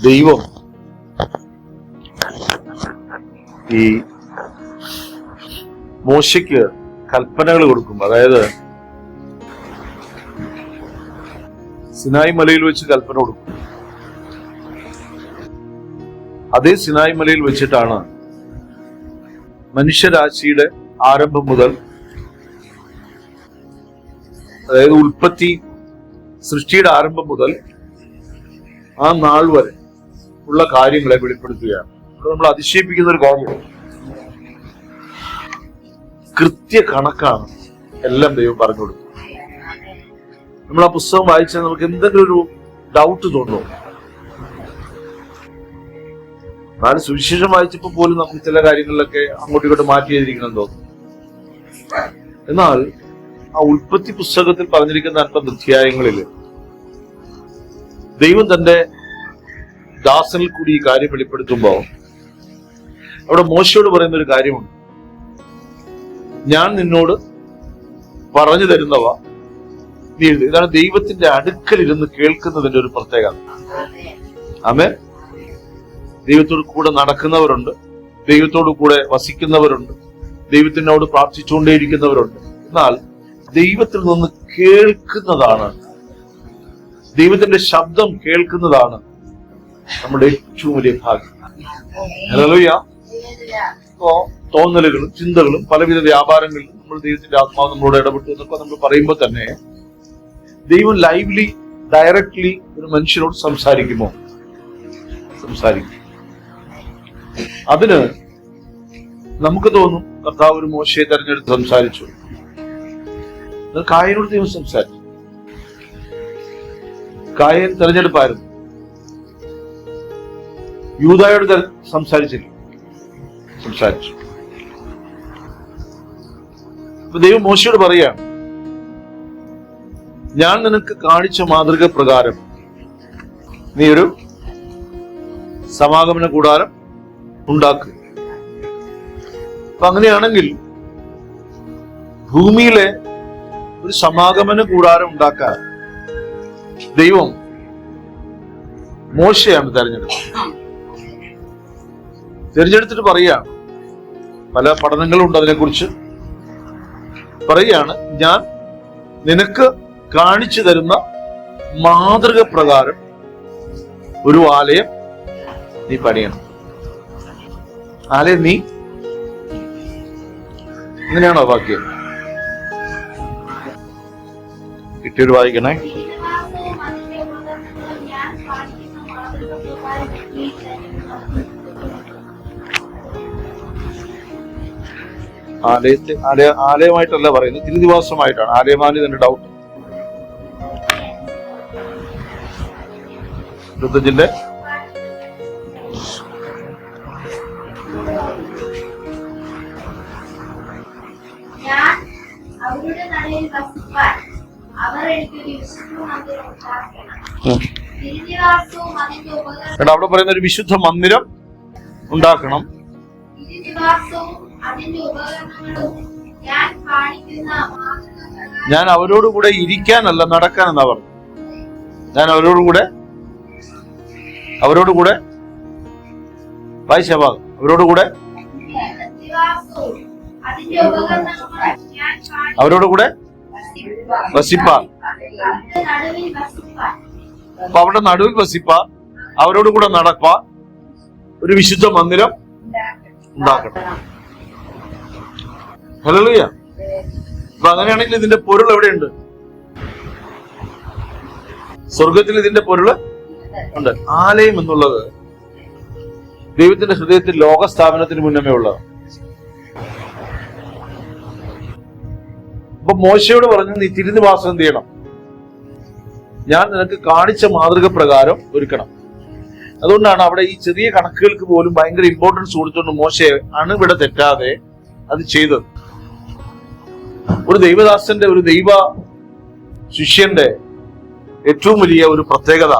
ദൈവം ഈ മോശയ്ക്ക് കൽപ്പനകൾ കൊടുക്കും. അതായത് സിനായി മലയിൽ വെച്ച് കൽപ്പന കൊടുക്കും. അതേ സിനായി മലയിൽ വെച്ചിട്ടാണ് മനുഷ്യരാശിയുടെ ആരംഭം മുതൽ, അതായത് ഉൽപ്പത്തി, സൃഷ്ടിയുടെ ആരംഭം മുതൽ ആ നാൾ വരെ ഉള്ള കാര്യങ്ങളെ വെളിപ്പെടുത്തുകയാണ്. നമ്മൾ അതിശയിപ്പിക്കുന്ന ഒരു കാര്യമാണ്. കൃത്യ കണക്കാണ് എല്ലാം ദൈവം പറഞ്ഞു കൊടുക്കും. നമ്മൾ ആ പുസ്തകം വായിച്ചാൽ നമുക്ക് എന്തെങ്കിലും ഒരു ഡൗട്ട് തോന്നുന്നു. എന്നാലും സുവിശേഷം വായിച്ചപ്പോൾ പോലും നമുക്ക് ചില കാര്യങ്ങളിലൊക്കെ അങ്ങോട്ടും ഇങ്ങോട്ട് മാറ്റി എഴുതിയിരിക്കണം തോന്നുന്നു. എന്നാൽ ആ ഉൽപ്പത്തി പുസ്തകത്തിൽ പറഞ്ഞിരിക്കുന്ന 50 അധ്യായങ്ങളിൽ ദൈവം തന്റെ ദാസനിൽ കൂടി ഈ കാര്യം വെളിപ്പെടുത്തുമ്പോൾ അവിടെ മോശയോട് പറയുന്ന ഒരു കാര്യമുണ്ട്. ഞാൻ നിന്നോട് പറഞ്ഞു തരുന്നവ നീ എഴുതി. ഇതാണ് ദൈവത്തിന്റെ അടുക്കലിരുന്ന് കേൾക്കുന്നതിന്റെ ഒരു പ്രത്യേകത. ആമേൻ. ദൈവത്തോട് കൂടെ നടക്കുന്നവരുണ്ട്, ദൈവത്തോട് കൂടെ വസിക്കുന്നവരുണ്ട്, ദൈവത്തിനോട് പ്രാർത്ഥിച്ചുകൊണ്ടേയിരിക്കുന്നവരുണ്ട്. എന്നാൽ ദൈവത്തിൽ നിന്ന് കേൾക്കുന്നതാണ്, ദൈവത്തിന്റെ ശബ്ദം കേൾക്കുന്നതാണ് നമ്മുടെ ഏറ്റവും വലിയ ഭാഗ്യം. ഹല്ലേലൂയ. തോന്നലുകളും ചിന്തകളും പലവിധ വ്യാപാരങ്ങളിലും നമ്മൾ ദൈവത്തിന്റെ ആത്മാവ് നമ്മളോട് ഇടപെട്ടു എന്നൊക്കെ നമ്മൾ പറയുമ്പോൾ തന്നെ ദൈവം ലൈവ്ലി ഡയറക്ട്ലി ഒരു മനുഷ്യനോട് സംസാരിക്കുമോ? സംസാരിക്കും. അതിന് നമുക്ക് തോന്നും കർത്താവ് ഒരു മോശയെ തെരഞ്ഞെടുത്ത് സംസാരിച്ചു. കായനോട് ദൈവം സംസാരിച്ചു. കായൻ തെരഞ്ഞെടുപ്പായിരുന്നു. യൂദായോട് സംസാരിച്ചില്ല, സംസാരിച്ചു. ദൈവം മോശയോട് പറയുകയാണ്, ഞാൻ നിനക്ക് കാണിച്ച മാതൃക പ്രകാരം നീ ഒരു സമാഗമന കൂടാരം ഉണ്ടാക്കുക. അപ്പൊ അങ്ങനെയാണെങ്കിൽ ഭൂമിയിലെ ഒരു സമാഗമന കൂടാരം ഉണ്ടാക്കാൻ ദൈവം മോശയാണ് തിരഞ്ഞെടുത്തിട്ട് പറയുകയാണ്. പല പഠനങ്ങളുണ്ട് അതിനെക്കുറിച്ച്. പറയുകയാണ്, ഞാൻ നിനക്ക് കാണിച്ചു തരുന്ന മാതൃക പ്രകാരം ഒരു ആലയം നീ പണിയണം. ആലയം നീ, ഇങ്ങനെയാണോ വാക്യം? കിട്ടിയൊരു വായിക്കണേ. ആലയമായിട്ടല്ല പറയുന്നത്, തിരുനിവാസമായിട്ടാണ്. ആലയമാനി തന്നെ ഡൗട്ട്. 25 അവിടെ പറയുന്ന ഒരു വിശുദ്ധ മന്ദിരം ഉണ്ടാക്കണം. ഞാൻ അവരോടുകൂടെ ഇരിക്കാനല്ല നടക്കാനെന്നാ പറഞ്ഞു. ഞാൻ അവരോടുകൂടെ വായിച്ചഭാഗം അവരോടുകൂടെ വസിപ്പാൻ. അപ്പൊ അവരുടെ നടുവിൽ വസിപ്പാൻ, അവരോടുകൂടെ നടപ്പാൻ ഒരു വിശുദ്ധ മന്ദിരം ഉണ്ടാക്കണം. ഹല്ലേലൂയ. അപ്പൊ അങ്ങനെയാണെങ്കിൽ ഇതിന്റെ പൊരുൾ എവിടെയുണ്ട്? സ്വർഗത്തിൽ ഇതിന്റെ പൊരുള് ഉണ്ട്. ആലയം എന്നുള്ളത് ദൈവത്തിന്റെ ഹൃദയത്തിൽ ലോകസ്ഥാപനത്തിന് മുന്നമേ ഉള്ളത്. അപ്പൊ മോശയോട് പറഞ്ഞു, നീ തിരുനിവാസം എന്ത് ചെയ്യണം? ഞാൻ നിനക്ക് കാണിച്ച മാതൃക പ്രകാരം ഒരുക്കണം. അതുകൊണ്ടാണ് അവിടെ ഈ ചെറിയ കണക്കുകൾക്ക് പോലും ഭയങ്കര ഇമ്പോർട്ടൻസ് കൊടുത്തുകൊണ്ട് മോശയെ അണുവിട തെറ്റാതെ അത് ചെയ്തത്. ഒരു ദൈവദാസന്റെ, ഒരു ദൈവ ശിഷ്യന്റെ ഏറ്റവും വലിയ ഒരു പ്രത്യേകത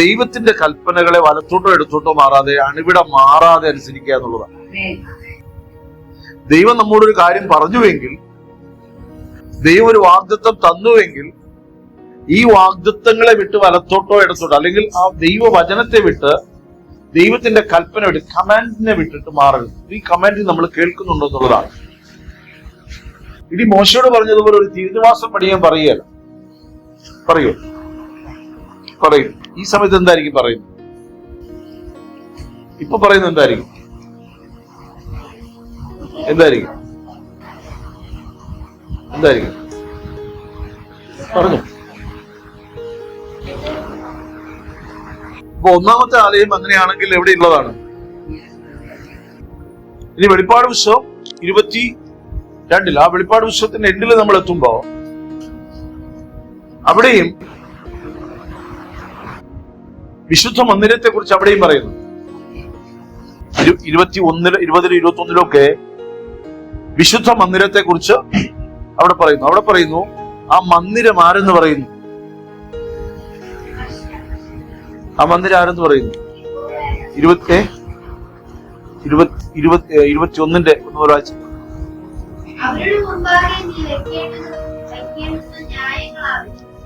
ദൈവത്തിന്റെ കൽപ്പനകളെ വലത്തോട്ടോ എടുത്തോട്ടോ മാറാതെ, അണുവിട മാറാതെ അനുസരിക്കുക എന്നുള്ളതാണ്. ദൈവം നമ്മോടൊരു കാര്യം പറഞ്ഞുവെങ്കിൽ, ദൈവം ഒരു വാഗ്ദത്തം തന്നുവെങ്കിൽ ഈ വാഗ്ദത്തങ്ങളെ വിട്ട് വലത്തോട്ടോ ഇടത്തോട്ടോ, അല്ലെങ്കിൽ ആ ദൈവവചനത്തെ വിട്ട് ദൈവത്തിന്റെ കൽപ്പന വിട്ട് കമാൻഡിനെ വിട്ടിട്ട് മാറരുത്. ഈ കമാൻഡ് നമ്മൾ കേൾക്കുന്നുണ്ടോ എന്നുള്ളതാണ്. ഇനി മോശയോട് പറഞ്ഞതുപോലെ ഒരു തിരുനിവാസം പണിയാൻ പറയുകയല്ല. പറയൂ, പറയും. ഈ സമയത്ത് എന്തായിരിക്കും പറയുന്നത്? ഇപ്പൊ പറയുന്നത് എന്തായിരിക്കും? എന്തായിരിക്കും എന്തായിരിക്കും പറഞ്ഞു. അപ്പൊ ഒന്നാമത്തെ ആലയം അങ്ങനെയാണെങ്കിൽ എവിടെയുള്ളതാണ്? ഇനി വെളിപ്പാട് പുസ്തകം 22 ആ വെളിപ്പാട് പുസ്തകത്തിന്റെ എൻഡിൽ നമ്മൾ എത്തുമ്പോ അവിടെയും വിശുദ്ധ മന്ദിരത്തെ കുറിച്ച് അവിടെയും പറയുന്നു. 21, 20, 21 വിശുദ്ധ മന്ദിരത്തെ കുറിച്ച് അവിടെ പറയുന്നു. ആ മന്ദിരം ആരെന്ന് പറയുന്നു? ആ മന്ദിരം ആരെന്ന് പറയുന്നു? 21 ഒരാഴ്ച.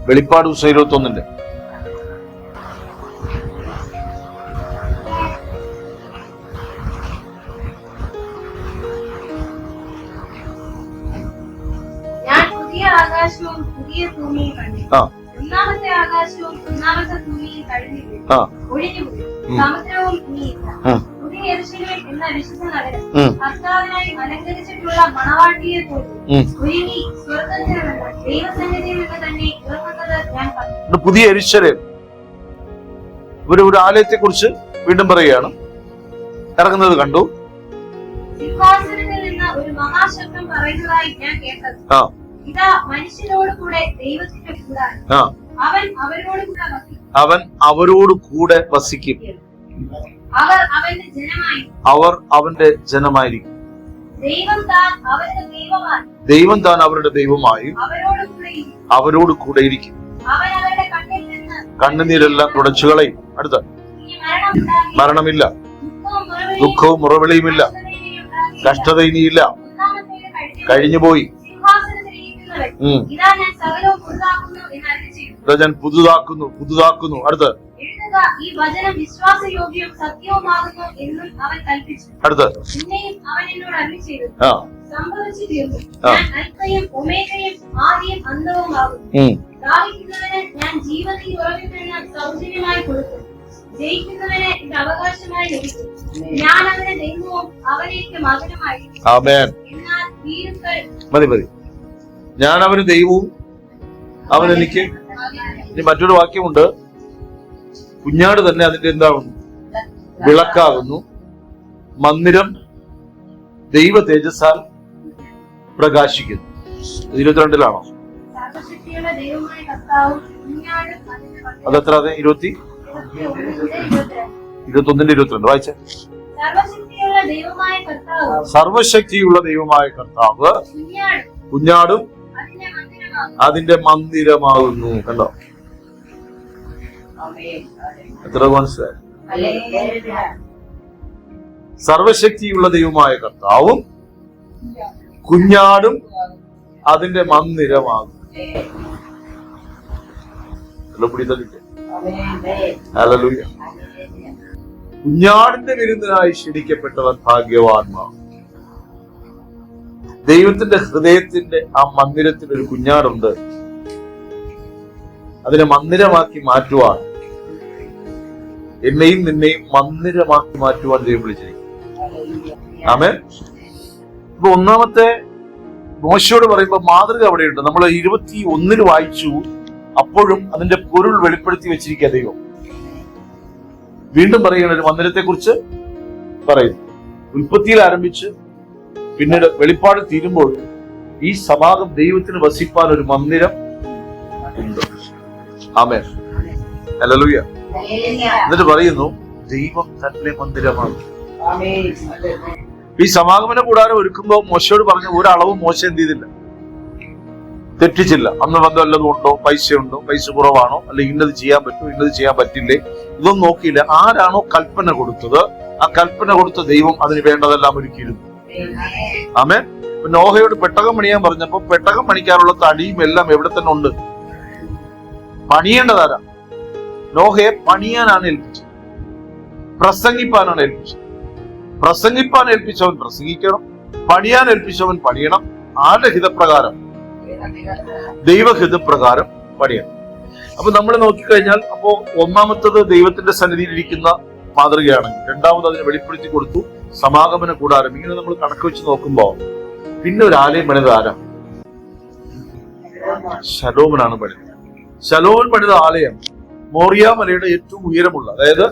വെളിപ്പാട് പുസ്തകം 21 ആകാശവും പുതിയ ഭൂമിയും കണ്ടു. ഒന്നാമത്തെ ആകാശവും ഒന്നാമത്തെ ഭൂമിയും കഴിഞ്ഞുപോയി, ഒഴിഞ്ഞുപോയി. സമുദ്രവും ഇനിയില്ല. പുതിയ യെരൂശലേം എന്ന വിശുദ്ധ നഗരം കർത്താവിനായി അലങ്കരിച്ചിട്ടുള്ള മണവാട്ടിയെ പോലെ ഒരുങ്ങി സ്വർഗ്ഗത്തിൽ നിന്ന് ദൈവസന്നിധിയിൽ നിന്ന് തന്നെ ഇറങ്ങുന്നത് ഞാൻ കണ്ടു. പുതിയ യെരൂശലേം ഒരു ആലയത്തെ കുറിച്ച് വീണ്ടും പറയുകയാണ്. ഇറങ്ങുന്നത് കണ്ടു. സിംഹാസനത്തിൽ നിന്ന് ഒരു മഹാശബ്ദം പറയുന്നതായി ഞാൻ കേട്ടത്, ഇതാ മനുഷ്യരോട് കൂടെ ദൈവത്തിന്റെ കൂടാരം, അവൻ അവരോട് കൂടെ വസിക്കും, അവർ അവന്റെ ജനമായിരിക്കും. ദൈവം താൻ അവരുടെ ദൈവമായും അവരോട് കൂടെ ഇരിക്കും. കണ്ണുനീരെല്ലാം തുടച്ചുകളയും. അടുത്ത മരണമില്ല, ദുഃഖവും മുറവിളിയുമില്ല, കഷ്ടത ഇനിയില്ല, കഴിഞ്ഞുപോയി. ഞാൻ പുതുതാക്കുന്നു. അടുത്ത് അടുത്ത് മതി. ഞാൻ അവന് ദൈവവും അവൻ എനിക്ക്. ഇനി മറ്റൊരു വാക്യമുണ്ട്, കുഞ്ഞാട് തന്നെ അതിന്റെ എന്താകുന്നു? വിളക്കാകുന്നു. മന്ദിരം ദൈവ തേജസ്സാൽ പ്രകാശിക്കുന്നു. 22 അതെത്ര? അതെ, 21 വായിച്ച. സർവശക്തിയുള്ള ദൈവമായ കർത്താവ് കുഞ്ഞാടും അതിന്റെ മന്ദിരമാകുന്നു. കണ്ടോ? എത്ര മനസ്സിലായി? സർവശക്തിയുള്ള ദൈവമായ കർത്താവും കുഞ്ഞാടും അതിന്റെ മന്ദിരമാകും. കുഞ്ഞാടിന്റെ വിരുന്നിനായി ക്ഷണിക്കപ്പെട്ടവർ ഭാഗ്യവാന്മാർ. ദൈവത്തിന്റെ ഹൃദയത്തിന്റെ ആ മന്ദിരത്തിൽ ഒരു കുഞ്ഞാടുണ്ട്. അതിനെ മന്ദിരമാക്കി മാറ്റുവാൻ, എന്നെയും നിന്നെയും മന്ദിരമാക്കി മാറ്റുവാൻ ദൈവം വിളിച്ചിരിക്കും. ആമേൻ. ഇപ്പൊ ഒന്നാമത്തെ മോശയോട് പറയുമ്പോ മാതൃക അവിടെയുണ്ട്. നമ്മൾ 21 വായിച്ചു. അപ്പോഴും അതിന്റെ പൊരുൾ വെളിപ്പെടുത്തി വെച്ചിരിക്കുക ദൈവം. വീണ്ടും പറയുന്ന ഒരു മന്ദിരത്തെ കുറിച്ച് പറയുന്നു. ഉൽപ്പത്തിയിൽ ആരംഭിച്ച് പിന്നീട് വെളിപ്പാട് തീരുമ്പോൾ ഈ സമാഗം ദൈവത്തിന് വസിപ്പാൻ ഒരു മന്ദിരം ഉണ്ട്. ആമേൻ. ഹല്ലേലൂയ. എന്നിട്ട് പറയുന്നു ദൈവം തന്നെ മന്ദിരമാണ്. ഈ സമാഗമന കൂടാരം ഒരുക്കുമ്പോ മോശയോട് പറഞ്ഞ ഒരളവ് മോശ എന്ത് ചെയ്തില്ല, തെറ്റിച്ചില്ല. അന്ന് വല്ലതും ഉണ്ടോ, പൈസ ഉണ്ടോ, പൈസ കുറവാണോ, അല്ലെങ്കിൽ ഇന്നത് ചെയ്യാൻ പറ്റുമോ, ഇന്നത് ചെയ്യാൻ പറ്റില്ലേ, ഇതൊന്നും നോക്കിയില്ല. ആരാണോ കൽപ്പന കൊടുത്തത്, ആ കൽപ്പന കൊടുത്ത ദൈവം അതിന് വേണ്ടതെല്ലാം ഒരുക്കിയിരുന്നു. ആമേൻ. നോഹയോട് പെട്ടകം പണിയാൻ പറഞ്ഞപ്പോ പെട്ടകം പണിക്കാനുള്ള തടിയും എല്ലാം എവിടെ തന്നെ ഉണ്ട്? പണിയേണ്ടതാരാ? നോഹയെ പണിയാനാണ് ഏൽപ്പിച്ചത്, പ്രസംഗിപ്പാനാണ് ഏൽപ്പിച്ചത്. പ്രസംഗിപ്പാൻ ഏൽപ്പിച്ചവൻ പ്രസംഗിക്കണം, പണിയാൻ ഏൽപ്പിച്ചവൻ പണിയണം. ആരുടെ ഹിതപ്രകാരം? ദൈവഹിതപ്രകാരം പണിയണം. അപ്പൊ നമ്മൾ നോക്കിക്കഴിഞ്ഞാൽ, അപ്പോ ഒന്നാമത്തത് ദൈവത്തിന്റെ സന്നിധിയിൽ ഇരിക്കുന്ന മാതൃകയാണെങ്കിൽ, രണ്ടാമത് അതിനെ വെളിപ്പെടുത്തി കൊടുത്തു, സമാഗമന കൂടാരം. ഇങ്ങനെ നമ്മൾ കണക്ക് വെച്ച് നോക്കുമ്പോ പിന്നെ ഒരു ആലയം പണിത് ആരാ? ശലോമനാണ് പണിത്. ശലോമൻ പണിത ആലയം മോറിയ മലയുടെ ഏറ്റവും ഉയരമുള്ള, അതായത്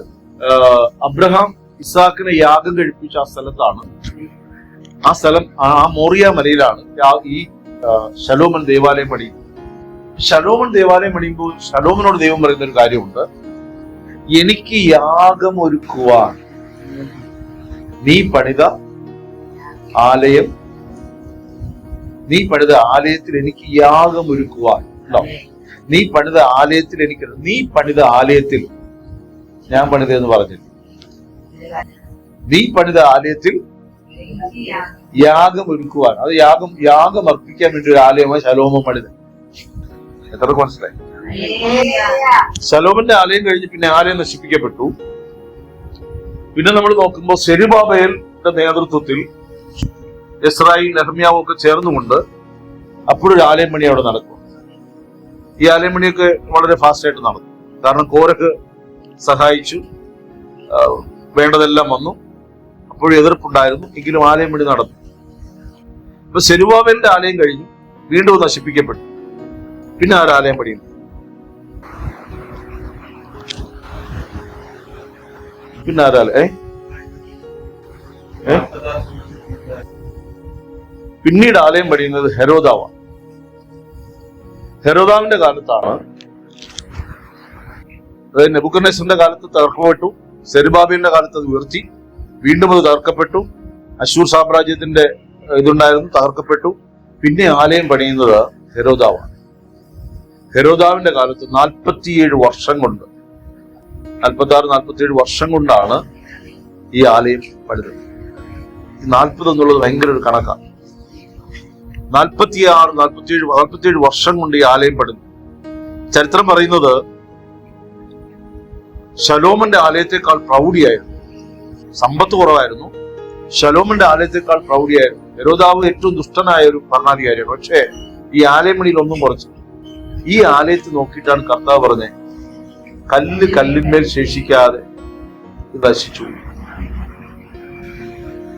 അബ്രഹാം ഇസാക്കിനെ യാഗം കഴിപ്പിച്ച ആ സ്ഥലത്താണ്. ആ സ്ഥലം ആ മോറിയ മലയിലാണ് ഈ ശലോമൻ ദേവാലയം പണിയുന്നത്. ശലോമൻ ദേവാലയം പണിയുമ്പോൾ ശലോമനോട് ദൈവം പറയുന്ന ഒരു കാര്യമുണ്ട്: എനിക്ക് യാഗം ഒരുക്കുവാൻ നീ പണിത ആലയം, നീ പണിത ആലയത്തിൽ എനിക്ക് യാഗം ഒരുക്കുവാൻ. നീ പണിത ആലയത്തിൽ എനിക്ക്, നീ പണിത ആലയത്തിൽ ഞാൻ പണിതെന്ന് പറഞ്ഞില്ല. നീ പണിത ആലയത്തിൽ യാഗം ഒരുക്കുവാൻ. അത് യാഗം അർപ്പിക്കാൻ വേണ്ടി ഒരു ആലയമായി ശലോമൻ പണിത്. എത്ര മനസ്സിലായി? ശലോമന്റെ ആലയം കഴിഞ്ഞ് പിന്നെ ആലയം നശിപ്പിക്കപ്പെട്ടു. പിന്നെ നമ്മൾ നോക്കുമ്പോൾ സെരുബാബേലിന്റെ നേതൃത്വത്തിൽ ഇസ്രായേൽ നെഹമ്യാവും ഒക്കെ ചേർന്നുകൊണ്ട് അപ്പോഴൊരു ആലയം പണി അവിടെ നടക്കും. ഈ ആലയം പണിയൊക്കെ വളരെ ഫാസ്റ്റ് ആയിട്ട് നടന്നു. കാരണം കോരഹ് സഹായിച്ചു, വേണ്ടതെല്ലാം വന്നു. അപ്പോഴും എതിർപ്പുണ്ടായിരുന്നു, എങ്കിലും ആലയം പണി നടന്നു. ഇപ്പൊ സെരുബാബേലിന്റെ ആലയം കഴിഞ്ഞു, വീണ്ടും നശിപ്പിക്കപ്പെട്ടു. പിന്നെ ആരാലയം പണിയുന്നു? പിന്നെ ആരാലയം പിന്നീട് ആലയം പണിയുന്നത് ഹെരോദാവാണ്. ഹെരോദാവിന്റെ കാലത്താണ്, അതായത് നെബൂഖദ്നേസറിന്റെ കാലത്ത് തകർക്കപ്പെട്ടു, സെരുബാബേലിന്റെ കാലത്ത് അത് ഉയർത്തി, വീണ്ടും അത് തകർക്കപ്പെട്ടു. അശൂർ സാമ്രാജ്യത്തിന്റെ ഇതുണ്ടായിരുന്നു, തകർക്കപ്പെട്ടു. പിന്നെ ആലയം പണിയുന്നത് ഹെരോദാവാണ്. ഹെരോദാവിന്റെ കാലത്ത് 47 വർഷം കൊണ്ട്, 46-47 വർഷം കൊണ്ടാണ് ഈ ആലയം പണിതത്. 40 എന്നുള്ളത് ഭയങ്കര ഒരു കണക്കാണ്. 46-47 വർഷം കൊണ്ട് ഈ ആലയം പണിതു. ചരിത്രം പറയുന്നത് ശലോമന്റെ ആലയത്തെക്കാൾ പ്രൗഢിയായിരുന്നു. സമ്പത്ത് കുറവായിരുന്നു, ശലോമന്റെ ആലയത്തെക്കാൾ പ്രൗഢിയായിരുന്നു. ഹെരോദാവ് ഏറ്റവും ദുഷ്ടനായ ഒരു ഭരണാധികാരിയാണ്. പക്ഷേ ഈ ആലയം പണിയിൽ ഒന്നും കുറച്ചു. ഈ ആലയത്തെ നോക്കിയിട്ടാണ് കർത്താവ് പറഞ്ഞത്, കല്ല് കല്ലിന്മേൽ ശേഷിക്കാതെ ഇത് നശിച്ചു.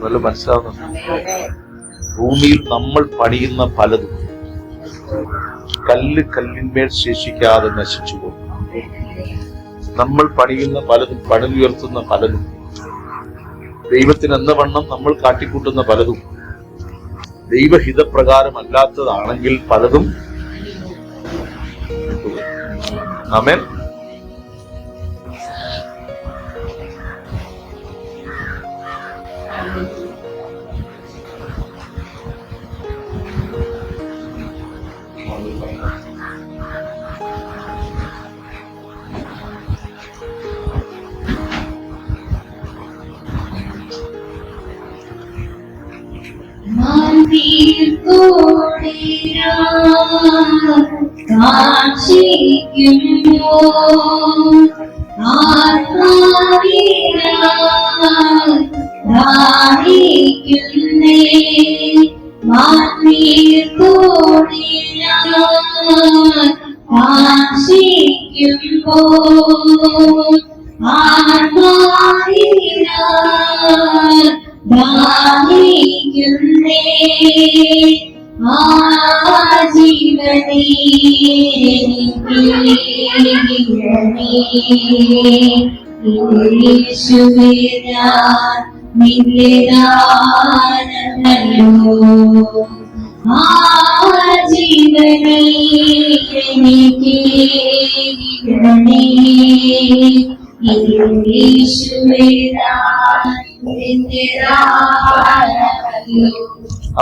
നല്ല മനസ്സിലാവുന്നുണ്ട്? ഭൂമിയിൽ നമ്മൾ പണിയുന്ന പലതും കല്ല് കല്ലിന്മേൽ ശേഷിക്കാതെ നശിച്ചു പോകും. നമ്മൾ പണിയുന്ന പലതും, പണിതുയർത്തുന്ന പലതും, ദൈവത്തിന് എന്ന വണ്ണം നമ്മൾ കാട്ടിക്കൂട്ടുന്ന പലതും ദൈവഹിതപ്രകാരമല്ലാത്തതാണെങ്കിൽ പലതും. ആമേൻ.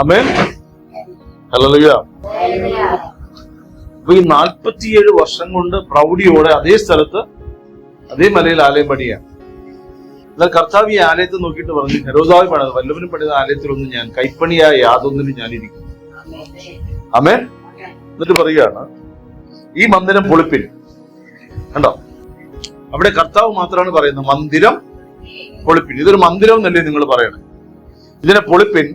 ആമേൻ. ഹല്ലേലൂയ. അപ്പൊ ഈ 47 വർഷം കൊണ്ട് പ്രൗഢിയോടെ അതേ സ്ഥലത്ത്, അതേ മലയിൽ ആലയം പണിയാണ്. എന്നാൽ കർത്താവ് ഈ ആലയത്തെ നോക്കിയിട്ട് പറഞ്ഞു, ഹെരോദാവ് പണിത് വല്ലവനും പണിത ആലയത്തിലൊന്നും ഞാൻ, കൈപ്പണിയായ യാതൊന്നിനും ഞാൻ ഇരിക്കും. ആമേൻ. എന്നിട്ട് പറയുകയാണ്, ഈ മന്ദിരം പൊളിപ്പിൻ, കണ്ടോ? അവിടെ കർത്താവ് മാത്രമാണ് പറയുന്നത് മന്ദിരം പൊളിപ്പിൻ. ഇതൊരു മന്ദിരം എന്നല്ലേ നിങ്ങൾ പറയണേ? ഇതിനെ പൊളിപ്പിൻ,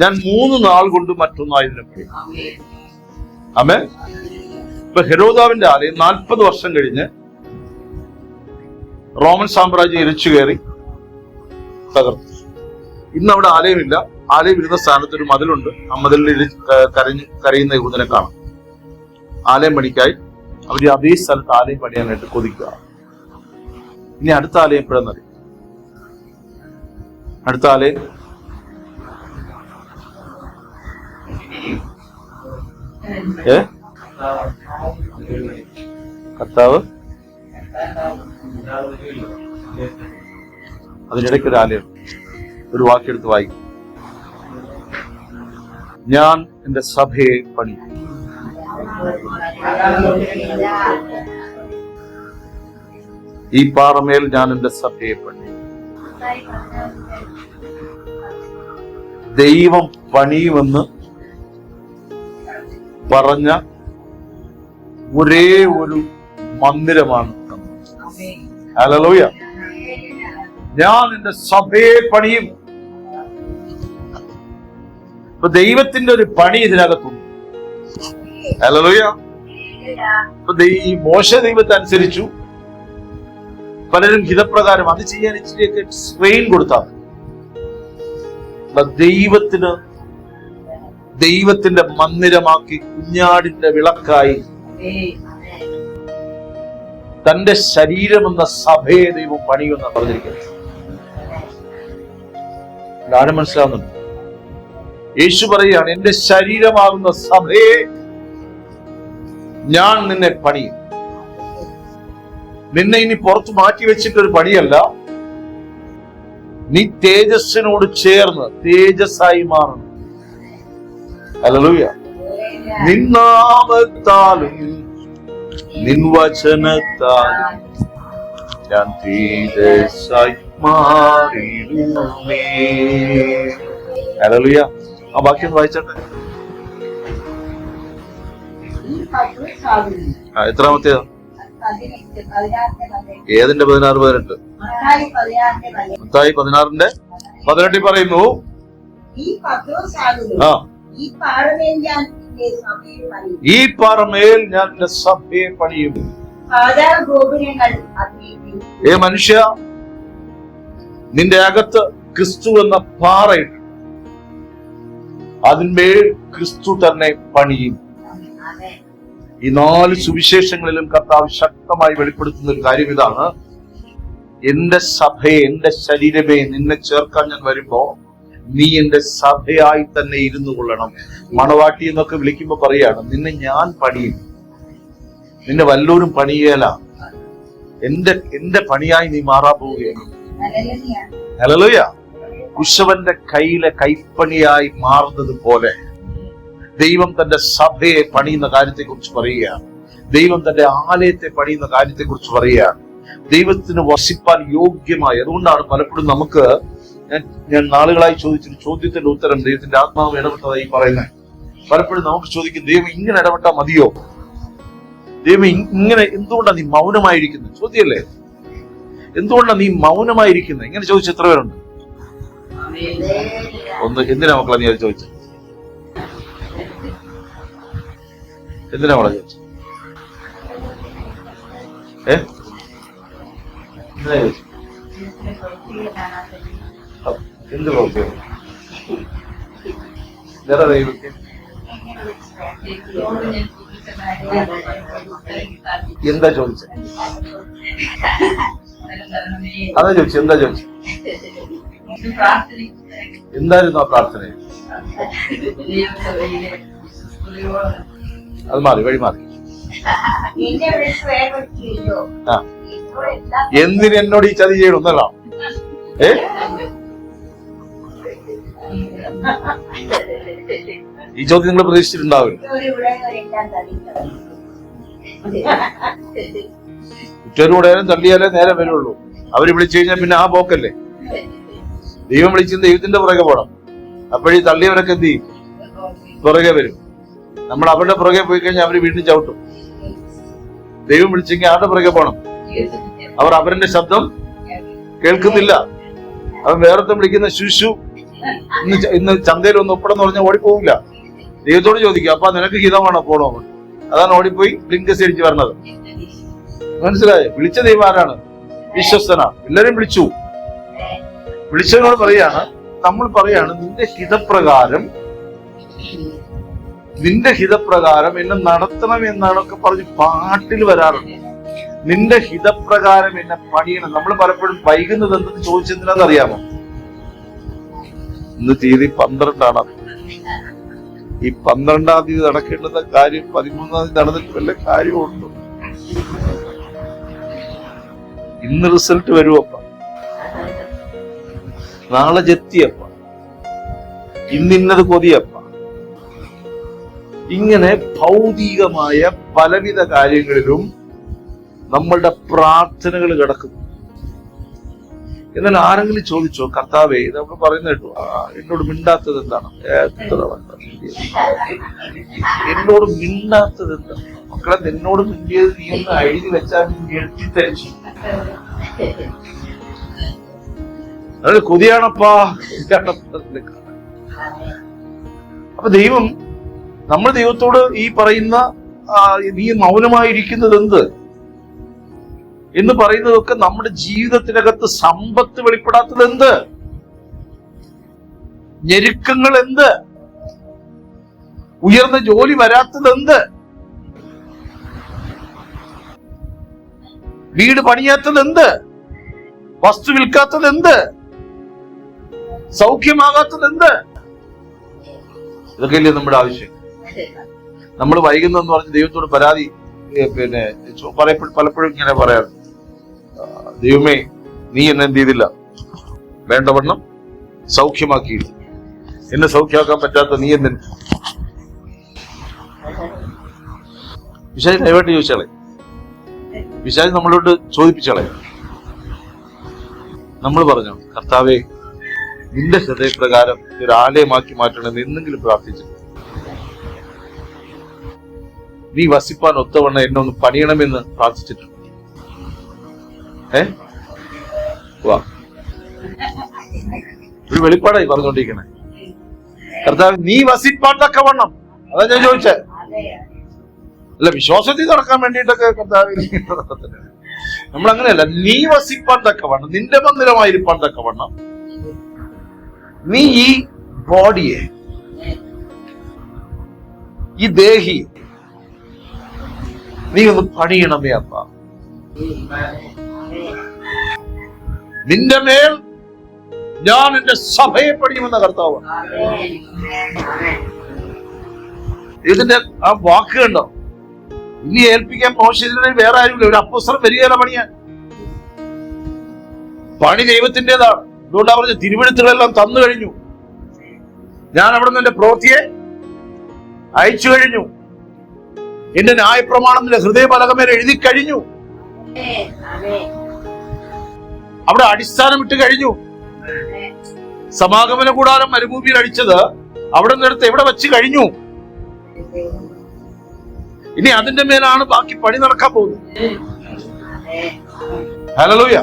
ഞാൻ 3 നാൾ കൊണ്ട് മറ്റൊന്നായി ഇതിനെ പൊളിക്കും. ആമേൻ. ഇപ്പൊ ഹെരോദാവിന്റെ ആലയം 40 വർഷം കഴിഞ്ഞ് റോമൻ സാമ്രാജ്യം ഇരച്ചു കയറി തകർത്തു. ഇന്ന് അവിടെ ആലയമില്ല. ആലയം ഇരുന്ന സ്ഥാനത്ത് ഒരു മതിലുണ്ട്. ആ മതിലിൽ കരയുന്ന യഹൂദനെ കാണാം. ആലയം പണിക്കായി അവര് അതേ സ്ഥലത്ത് ആലയം പണിയാനായിട്ട് കൊതിക്കുക. ഇനി അടുത്ത ആലയം എപ്പോഴെന്നറിയാം? അടുത്ത ആലയം കർത്താവ് അതിനിടയ്ക്ക് ഒരു ആലയം. ഒരു വാക്കെടുത്ത് വായിക്കും. ഞാൻ എന്റെ സഭയെ പണി. ഈ പാറമേൽ ഞാൻ എന്റെ സഭയെ പണി. ദൈവം പണിയുമെന്ന് പറഞ്ഞ ഒരേ ഒരു മന്ദിരമാണ്. ഹല്ലേലൂയ. ഞാൻ എന്റെ സഭയെ പണിയും. ഇപ്പൊ ദൈവത്തിന്റെ ഒരു പണി ഇതിനകത്തുണ്ട്. ഹല്ലേലൂയ. ഇപ്പൊ ഈ മോശെ ദൈവത്തെ അനുസരിച്ചു. പലരും ഹിതപ്രകാരം അത് ചെയ്യാൻ ഇച്ചിരിയൊക്കെ സ്ട്രെയിൻ കൊടുത്താൽ ദൈവത്തിന്റെ മന്ദിരമാക്കി കുഞ്ഞാടിന്റെ വിളക്കായി തന്റെ ശരീരമെന്ന സഭയെ ദൈവം പണിയുമെന്ന് പറഞ്ഞിരിക്കുന്നത്. ആരും മനസ്സിലാവുന്നുണ്ട്? യേശു പറയുകയാണ്, എന്റെ ശരീരമാകുന്ന സഭയെ ഞാൻ നിന്നെ പണിയും. നിന്നെ ഇനി പുറത്ത് മാറ്റി വെച്ചിട്ടൊരു പണിയല്ല, നീ തേജസ്സിനോട് ചേർന്ന് തേജസ്സായി മാറണം. ഹല്ലേലൂയ. നിന്നാമത്താലും നിൻ വചനത്താലും ഞാൻ തേജസ്സായി മാറിയിടുമേ. ഹല്ലേലൂയ. ആ വാക്യം വായിച്ചോട്ടെ. എത്രാമത്തേതാ? ഏതിന്റെ 16, 18? മത്തായി 16:18 പറയുന്നു, ഈ പാറമേൽ ഞാൻ എന്റെ സഭയെ പണിയും. മനുഷ്യ, നിന്റെ അകത്ത് ക്രിസ്തു എന്ന പാറയിട്ട് അതിന്മേൽ ക്രിസ്തു തന്നെ പണിയും. ഈ 4 സുവിശേഷങ്ങളിലും കർത്താവ് ശക്തമായി വെളിപ്പെടുത്തുന്ന ഒരു കാര്യം ഇതാണ്. എന്റെ സഭയെ, എന്റെ ശരീരമേ, നിന്നെ ചേർക്കാൻ ഞാൻ വരുമ്പോ നീ എന്റെ സഭയായി തന്നെ ഇരുന്നു കൊള്ളണം. മണവാട്ടി എന്നൊക്കെ വിളിക്കുമ്പോ പറയാണ്, നിന്നെ ഞാൻ പണിയും, നിന്നെ വല്ലവരും പണിയേല, എന്റെ പണിയായി നീ മാറാൻ പോവുകയാണ്. ഹല്ലേലൂയ. കുശവന്റെ കയ്യിലെ കൈപ്പണിയായി മാറുന്നത് പോലെ ദൈവം തന്റെ സഭയെ പണിയുന്ന കാര്യത്തെ കുറിച്ച് പറയുകയാണ്. ദൈവം തന്റെ ആലയത്തെ പണിയുന്ന കാര്യത്തെ കുറിച്ച് പറയുകയാണ്. ദൈവത്തിന് വസിപ്പാൻ യോഗ്യമായി. അതുകൊണ്ടാണ് പലപ്പോഴും നമുക്ക്, ഞാൻ നാളുകളായി ചോദിച്ചൊരു ചോദ്യത്തിന്റെ ഉത്തരം ദൈവത്തിന്റെ ആത്മാവ് ഇടപെട്ടതായി പറയുന്നത്. പലപ്പോഴും നമുക്ക് ചോദിക്കും, ദൈവം ഇങ്ങനെ ഇടപെട്ടാ മതിയോ? ദൈവം ഇങ്ങനെ എന്തുകൊണ്ടാണ് നീ മൗനമായിരിക്കുന്നത്? ചോദ്യമല്ലേ? എന്തുകൊണ്ടാണ് നീ മൗനമായിരിക്കുന്നത്? ഇങ്ങനെ ചോദിച്ച എത്ര പേരുണ്ട്? എന്തിനാ മക്കളെ നീ അത് ചോദിച്ചത്? എന്തിനാ മോളെ ചോദിച്ചത്? എന്ത് പ്രവൃത്തിയാണ്? എന്താ ചോദിച്ചത്? അതാ ചോദിച്ചു. എന്താ ചോദിച്ചു? എന്തായിരുന്നു ആ പ്രാർത്ഥന? അത് മാറി, വഴി മാറി. എന്തിന് എന്നോട് ഈ ചതി ചെയ്യണം എന്നല്ല. ഈ ചോദ്യം നിങ്ങൾ പ്രതീക്ഷിച്ചിട്ടുണ്ടാവില്ല. കുറ്റരോടായാലും തള്ളിയാലേ നേരെ വരുള്ളൂ. അവര് വിളിച്ചു കഴിഞ്ഞാൽ പിന്നെ ആ പോക്കല്ലേ. ദൈവം വിളിച്ച് ദൈവത്തിന്റെ പുറകെ പോകണം. അപ്പോഴീ തള്ളിയവരൊക്കെ എന്ത് ചെയ്യും? പുറകെ വരും. നമ്മൾ അവരുടെ പുറകെ പോയി കഴിഞ്ഞാൽ അവര് വീണ്ടും ചവിട്ടും. ദൈവം വിളിച്ചെങ്കിൽ ആരുടെ പുറകെ പോകണം? അവർ അവരുടെ ശബ്ദം കേൾക്കുന്നില്ല. അവൻ വേറത്തെ വിളിക്കുന്ന ശുശു ഇന്ന് ചന്തയിൽ ഒന്ന് ഒപ്പിടെന്ന് പറഞ്ഞാൽ ഓടിപ്പോവില്ല. ദൈവത്തോട് ചോദിക്കുക, അപ്പൊ നിനക്ക് ഹിതമാണോ പോണോ? അതാണ് ഓടിപ്പോയി ബ്ലിങ്കസ് അടിച്ച് പറഞ്ഞത്. മനസ്സിലായോ? വിളിച്ച ദൈവം ആരാണ്? വിശ്വസ്തനാ. എല്ലാരും വിളിച്ചതിനോട് പറയാണ്, നമ്മൾ പറയാണ്, നിന്റെ ഹിതപ്രകാരം എന്നെ നടത്തണം എന്നാണൊക്കെ പറഞ്ഞ് പാട്ടിൽ വരാറുണ്ട്. നിന്റെ ഹിതപ്രകാരം എന്നെ പണിയണം. നമ്മൾ പലപ്പോഴും വൈകുന്നത് എന്തെന്ന് ചോദിച്ചെന്തിനാന്ന് അറിയാമോ? ഇന്ന് തീയതി 12 ഈ 12-ാം തീയതി നടക്കേണ്ടുന്ന കാര്യം 13-ാം തീയതി നടന്നിട്ട് വല്ല കാര്യമുണ്ടോ? ഇന്ന് റിസൾട്ട് വരുമപ്പ, നാളെ ജെത്തിയപ്പ, ഇന്നത് കൊതിയപ്പ. ഇങ്ങനെ ഭൗതികമായ പലവിധ കാര്യങ്ങളിലും നമ്മളുടെ പ്രാർത്ഥനകൾ കിടക്കുന്നു. എന്നാൽ ആരെങ്കിലും ചോദിച്ചോ, കർത്താവേ, നമ്മൾ പറയുന്ന കേട്ടു, എന്നോട് മിണ്ടാത്തത് എന്താണ്? എന്നോട് മിണ്ടാത്തത് എന്താണ്? മക്കളെ, നിന്നോട് മിണ്ടിയത് നീ ഒന്ന് എഴുതി വെച്ചാൽ എഴുതിത്തരിച്ചു. അത് കൊതിയാണപ്പാ. അപ്പൊ ദൈവം, നമ്മൾ ദൈവത്തോട് ഈ പറയുന്ന നീ മൗനമായിരിക്കുന്നത് എന്ത് എന്ന് പറയുന്നതൊക്കെ നമ്മുടെ ജീവിതത്തിനകത്ത് സമ്പത്ത് വെളിപ്പെടാത്തത് എന്ത്, ഞെരുക്കങ്ങൾ എന്ത്, ഉയർന്ന ജോലി വരാത്തത് എന്ത്, വീട് പണിയാത്തത് എന്ത്, വസ്തു വിൽക്കാത്തത് എന്ത്, സൗഖ്യമാകാത്തത് എന്ത്? ഇതൊക്കെയല്ലേ നമ്മുടെ ആവശ്യം. നമ്മൾ വൈകുന്നെന്ന് പറഞ്ഞ് ദൈവത്തോട് പരാതി പലപ്പോഴും ഇങ്ങനെ പറയാറ്, ദൈവമേ, നീ എന്നെ എന്ത് ചെയ്തില്ല, വേണ്ടവണ്ണം സൗഖ്യമാക്കിയില്ല, എന്നെ സൗഖ്യമാക്കാൻ പറ്റാത്ത നീ എന്തിന്? വിശാജ് ദയവായിട്ട് ചോദിച്ചാളെ, വിശാജ് നമ്മളോട് ചോദിപ്പിച്ചാളെ. നമ്മൾ പറഞ്ഞു, കർത്താവേ, നിന്റെ ഹൃദയപ്രകാരം ഒരു ആലയമാക്കി മാറ്റണമെന്ന് എന്തെങ്കിലും പ്രാർത്ഥിച്ചു? നീ വസിപ്പാൻ ഒത്തവണ്ണം എന്നെ ഒന്ന് പണിയണമെന്ന് പ്രാർത്ഥിച്ചിട്ടുണ്ട്? വാ, ഒരു വെളിപ്പാടായി പറഞ്ഞുകൊണ്ടിരിക്കണേ. കർത്താവ്, നീ വസിപ്പാൻ തക്കവണ്ണം, അതാ ഞാൻ ചോദിച്ചേ. അല്ല, വിശ്വാസത്തിൽ നടക്കാൻ വേണ്ടിയിട്ടൊക്കെ കർത്താവ് നമ്മൾ അങ്ങനെയല്ല. നീ വസിപ്പാൻ തക്കവണ്ണം, നിന്റെ മന്ദിരമായിരിക്കാൻ തക്കവണ്ണം നീ ഈ ബോഡിയെ, ഈ ദേഹി നീ ഒന്ന് പണിയണമേ അപ്പ. നിന്റെ മേൽ ഞാൻ എന്റെ സഭയെ പണിയുമെന്ന കർത്താവ്. ഇതിന്റെ ആ വാക്ക് കണ്ടോ? ഇനി ഏൽപ്പിക്കാൻ മോശത്തിന് വേറെ ആരുമില്ല. ഒരു അപ്പോസ്തലൻ വരികയില്ല പണിയാൻ. പണി ദൈവത്തിൻ്റെതാണ്. അതുകൊണ്ടാ പറഞ്ഞ തിരുവെഴുത്തുകളെല്ലാം തന്നു കഴിഞ്ഞു. ഞാൻ അവിടെ നിന്ന് എന്റെ പ്രവൃത്തിയെ അയച്ചു കഴിഞ്ഞു. എന്റെ ന്യായപ്രമാണത്തിന്റെ ഹൃദയപലകമേൽ എഴുതി കഴിഞ്ഞു. അവിടെ അടിസ്ഥാനം ഇട്ട് കഴിഞ്ഞു. സമാഗമന കൂടാരം മരുഭൂമിയിൽ അടിച്ചത് അവിടെ നിന്നെടുത്ത് എവിടെ വെച്ച് കഴിഞ്ഞു. ഇനി അതിന്റെ മേലാണ് ബാക്കി പണി നടക്കാൻ പോകുന്നത്. ഹല്ലേലൂയ.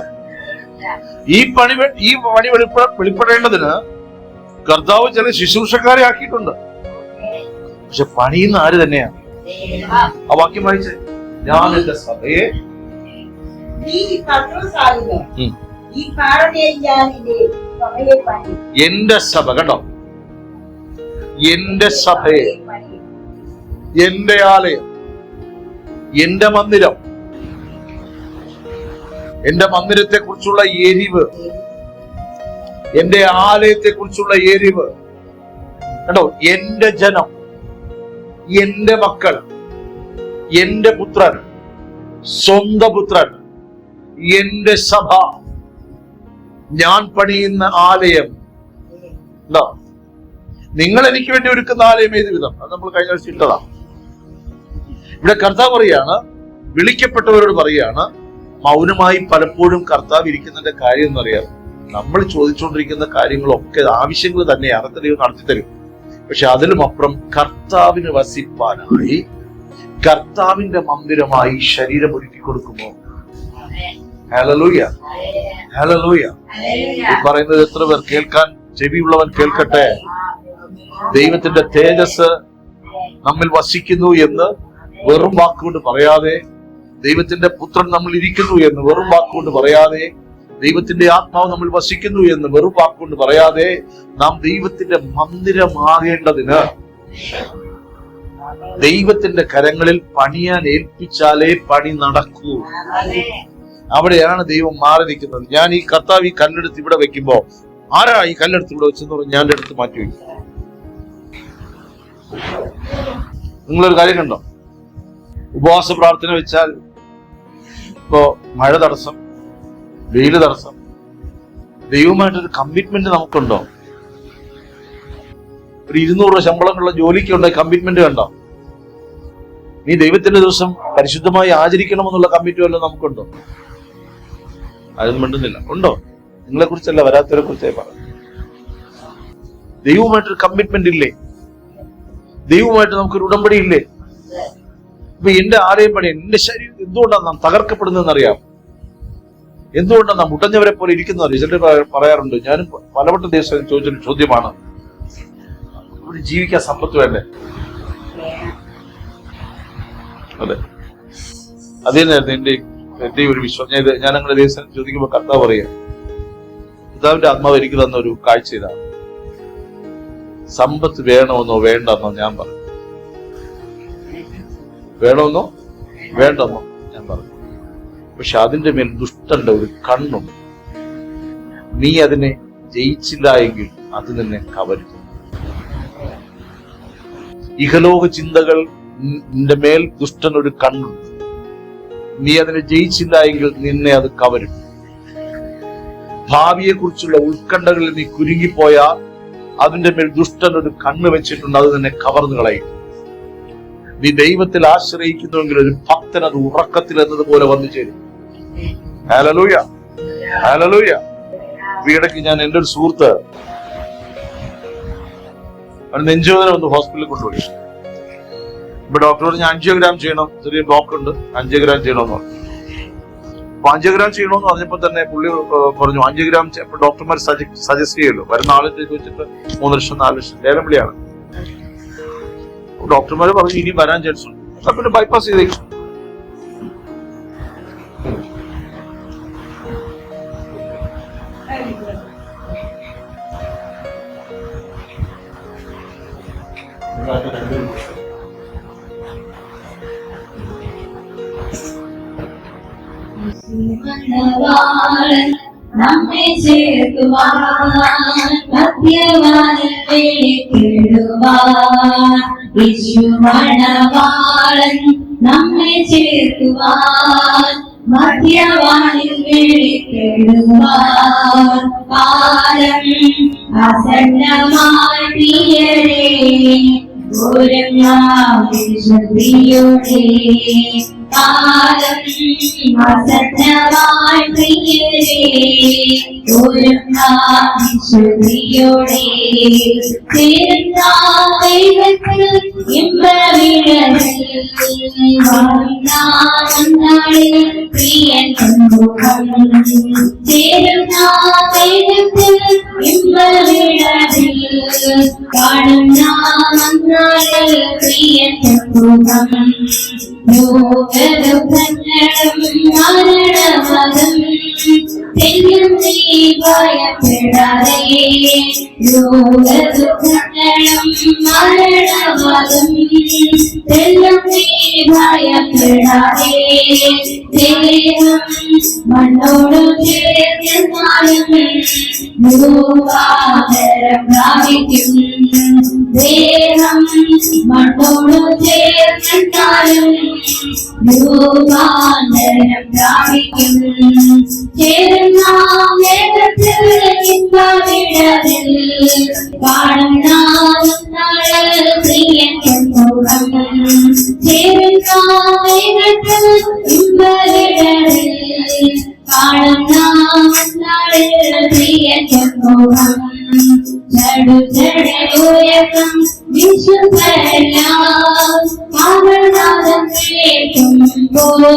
ഈ പണി വെളിപ്പെടേണ്ടതിന് കർത്താവ് ചില ശുശ്രൂഷക്കാരെ ആക്കിയിട്ടുണ്ട്. പക്ഷെ പണിയുന്ന ആര് തന്നെയാണ്? ആ വാക്യം വായിച്ചേ. ഞാൻ എന്റെ സഭയെ എന്റെ സഭ, കണ്ടോ, എന്റെ സഭയെ, എന്റെ ആലയം, എന്റെ മന്ദിരം, എന്റെ മന്ദിരത്തെ കുറിച്ചുള്ള എരിവ്, എന്റെ ആലയത്തെ കുറിച്ചുള്ള എരിവ് കണ്ടോ. എന്റെ ജനം, എന്റെ മക്കൾ, എന്റെ പുത്രൻ, സ്വന്തം പുത്രൻ, എന്റെ സഭ, ഞാൻ പണിയുന്ന ആലയം. എന്താ നിങ്ങൾ എനിക്ക് വേണ്ടി ഒരുക്കുന്ന ആലയം ഏത് വിധം? അത് നമ്മൾ കഴിഞ്ഞ ആഴ്ച ഇട്ടതാ. ഇവിടെ കർത്താവ് പറയാണ്, വിളിക്കപ്പെട്ടവരോട് പറയാണ്, മൗനമായി പലപ്പോഴും കർത്താവ് ഇരിക്കുന്നതിന്റെ കാര്യം എന്നറിയാം. നമ്മൾ ചോദിച്ചുകൊണ്ടിരിക്കുന്ന കാര്യങ്ങളൊക്കെ ആവശ്യങ്ങൾ തന്നെയാണ്, അതൊക്കെ ദൈവം നടത്തിത്തരും. പക്ഷെ അതിലും അപ്പുറം കർത്താവിന് വസിപ്പാനായി കർത്താവിന്റെ മന്ദിരമായി ശരീരം ഒരുക്കി കൊടുക്കുമോ? Hallelujah, hallelujah. പറയുന്നത് എത്ര പേർ കേൾക്കാൻ ചെവിയുള്ളവൻ കേൾക്കട്ടെ. ദൈവത്തിന്റെ തേജസ് നമ്മിൽ വസിക്കുന്നു എന്ന് വെറും വാക്കുകൊണ്ട് പറയാതെ, ദൈവത്തിന്റെ പുത്രൻ നമ്മൾ ഇരിക്കുന്നു എന്ന് വെറും വാക്കുകൊണ്ട് പറയാതെ, ദൈവത്തിന്റെ ആത്മാവ് നമ്മൾ വസിക്കുന്നു എന്ന് വെറും വാക്കുകൊണ്ട് പറയാതെ, നാം ദൈവത്തിന്റെ മന്ദിരമാകേണ്ടതിന് ദൈവത്തിന്റെ കരങ്ങളിൽ പണിയാൻ ഏൽപ്പിച്ചാലേ പണി നടക്കൂ. അവിടെയാണ് ദൈവം മാറി നിൽക്കുന്നത്. ഞാൻ ഈ കർത്താവ് ഈ കല്ലെടുത്ത് ഇവിടെ വെക്കുമ്പോ, ആരാ ഈ കല്ലെടുത്ത് ഇവിടെ വെച്ചെന്ന് പറഞ്ഞ് ഞാൻ എടുത്ത് മാറ്റി വയ്ക്കും. നിങ്ങളൊരു കാര്യം കണ്ടോ? ഉപവാസ പ്രാർത്ഥന വെച്ചാൽ ഇപ്പോ മഴ തടസ്സം, വെയില് തടസ്സം, ദൈവമായിട്ടൊരു കമ്മിറ്റ്മെന്റ് നമുക്കുണ്ടോ? ഒരു 200 രൂപ ശമ്പളമുള്ള ജോലിക്കുണ്ടോ കമ്മിറ്റ്മെന്റ് കണ്ടോ? നീ ദൈവത്തിന്റെ ദിവസം പരിശുദ്ധമായി ആചരിക്കണമെന്നുള്ള കമ്മിറ്റ്മെന്റ് നമുക്കുണ്ടോ? അതൊന്നും മിണ്ടുന്നില്ല. ഉണ്ടോ? നിങ്ങളെ കുറിച്ചല്ല, വരാത്തവരെ കുറിച്ചേ പറഞ്ഞു. ദൈവമായിട്ടൊരു കമ്മിറ്റ്മെന്റ് ഇല്ലേ? ദൈവമായിട്ട് നമുക്കൊരു ഉടമ്പടി ഇല്ലേ? ഇപ്പൊ എന്റെ ആലയം പണി, എന്റെ ശരീരം എന്തുകൊണ്ടാണ് നാം തകർക്കപ്പെടുന്നതെന്നറിയാം. എന്തുകൊണ്ടാണ് നാം മുട്ടഞ്ഞവരെ പോലെ ഇരിക്കുന്നത്? ചിലർ പറയാറുണ്ട്, ഞാനും പലവട്ടം ദിവസം ചോദിച്ചൊരു ചോദ്യമാണ്, ഇവിടെ ജീവിക്കാൻ സമ്പത്ത് വേണ്ടേ? അതെ, അതേന്നായിരുന്നു എന്റെ ഒരു വിശ്വാസം. ഞാൻ അങ്ങനെ ദിവസം ചോദിക്കുമ്പോൾ കർത്താവ് പറയാ, കർത്താവിന്റെ ആത്മാവ് എനിക്ക് തന്ന ഒരു കാഴ്ച ഇതാണ്, സമ്പത്ത് വേണമെന്നോ വേണ്ടെന്നോ ഞാൻ പറഞ്ഞു. വേണമെന്നോ വേണ്ടെന്നോ ഞാൻ പറഞ്ഞു. പക്ഷെ അതിന്റെ മേൽ ദുഷ്ടന്റെ ഒരു കണ്ണും, നീ അതിനെ ജയിച്ചില്ല എങ്കിൽ അത് നിന്നെ കവരും. ഇഹലോക ചിന്തകൾ നിന്റെ മേൽ ദുഷ്ടൻ ഒരു കണ്ണുണ്ട്. നീ അതിനെ ജയിച്ചില്ല എങ്കിൽ നിന്നെ അത് കവരും. ഭാവിയെ കുറിച്ചുള്ള ഉത്കണ്ഠകളിൽ നീ കുരുങ്ങിപ്പോയാൽ അതിന്റെ മേൽ ദുഷ്ടൻ ഒരു കണ്ണ് വെച്ചിട്ടുണ്ട്, അത് നിന്നെ കവർന്നു കളയും. നീ ദൈവത്തിൽ ആശ്രയിക്കുന്നുവെങ്കിൽ ഒരു ഭക്തൻ അത് ഉറക്കത്തിൽ എന്നതുപോലെ വന്നു ചേരും. Hallelujah, hallelujah. ഈയിടയ്ക്ക് ഞാൻ എൻ്റെ ഒരു സുഹൃത്ത് നെഞ്ചുവേദന വന്ന് ഹോസ്പിറ്റലിൽ കൊണ്ടുപോയി. ഇപ്പൊ ഡോക്ടർ പറഞ്ഞ് 5 ഗ്രാം ചെയ്യണം, ചെറിയ ബ്ലോക്ക് ഉണ്ട്, 5 ഗ്രാം ചെയ്യണമെന്ന് പറഞ്ഞു. അപ്പൊ 5 ഗ്രാം ചെയ്യണമെന്ന് പറഞ്ഞപ്പോ തന്നെ പുള്ളി പറഞ്ഞു 5 ഗ്രാം ഡോക്ടർമാർ സജസ്റ്റ് ചെയ്യുമല്ലോ, വരുന്ന ആളിന്റെ വെച്ചിട്ട് 3 ലക്ഷം 4 ലക്ഷം ലേലം വിളിയാണ്. ഡോക്ടർമാര് പറഞ്ഞു ഇനി വരാൻ ചാൻസ് ഉണ്ട്, പിന്നെ ബൈപ്പാസ് ചെയ്തേക്കും. നമ്മെ ചേർക്കുവാൻ മധ്യവാനിൽ വിളിക്കിടുവാൻ യേശു മണവാളൻ നമ്മെ ചേർക്കുവാൻ മധ്യവാനിൽ വിളിക്കിടുവാൻ കാലം ആസന്നമായി പ്രിയരേ ഒരുങ്ങാം വിശുദ്ധിയോടെ കാലം ആസന്നമായി പ്രിയരേ ഒരുങ്ങാം വിശുദ്ധിയോടെ ദൈവത്തിൽ ഇമ്പവിടലിൽ വാഴുന്നാളിൽ പ്രിയൻ മുഖം ചേരുന്ന ദൈവത്തിൽ ഇമ്പവിടലിൽ കാണുന്ന നാളിൽ പ്രിയൻ മുഖം യോഗദുഃഖങ്ങളും മരണമതും തെല്ലും നീ ഭയപ്പെടാതെ യോഗദുഃഖങ്ങളും മരണമതും തെല്ലും നീ ഭയപ്പെടാതെ ദേഹം മണ്ണോടു ചേർന്നാലും രൂപാന്തരം പ്രാപിക്കും ദേഹം മണ്ണോടു ചേർന്നാലും രൂപാന്തരം പ്രാപിക്കും ചേരുന്ന വേഗത്തിൽ ഇമ്പവിടലിൽ കാണുന്ന നാളിൽ പ്രിയൻ മുഖം ചേരുന്ന വേഗത്തിൽ ഇമ്പവിടലിൽ കാണുന്ന നാളിൽ പ്രിയൻ മുഖം ചടുചടയുയർത്തും വിശുദ്ധരെല്ലാം പാവനാദം ശക്തിയാൽ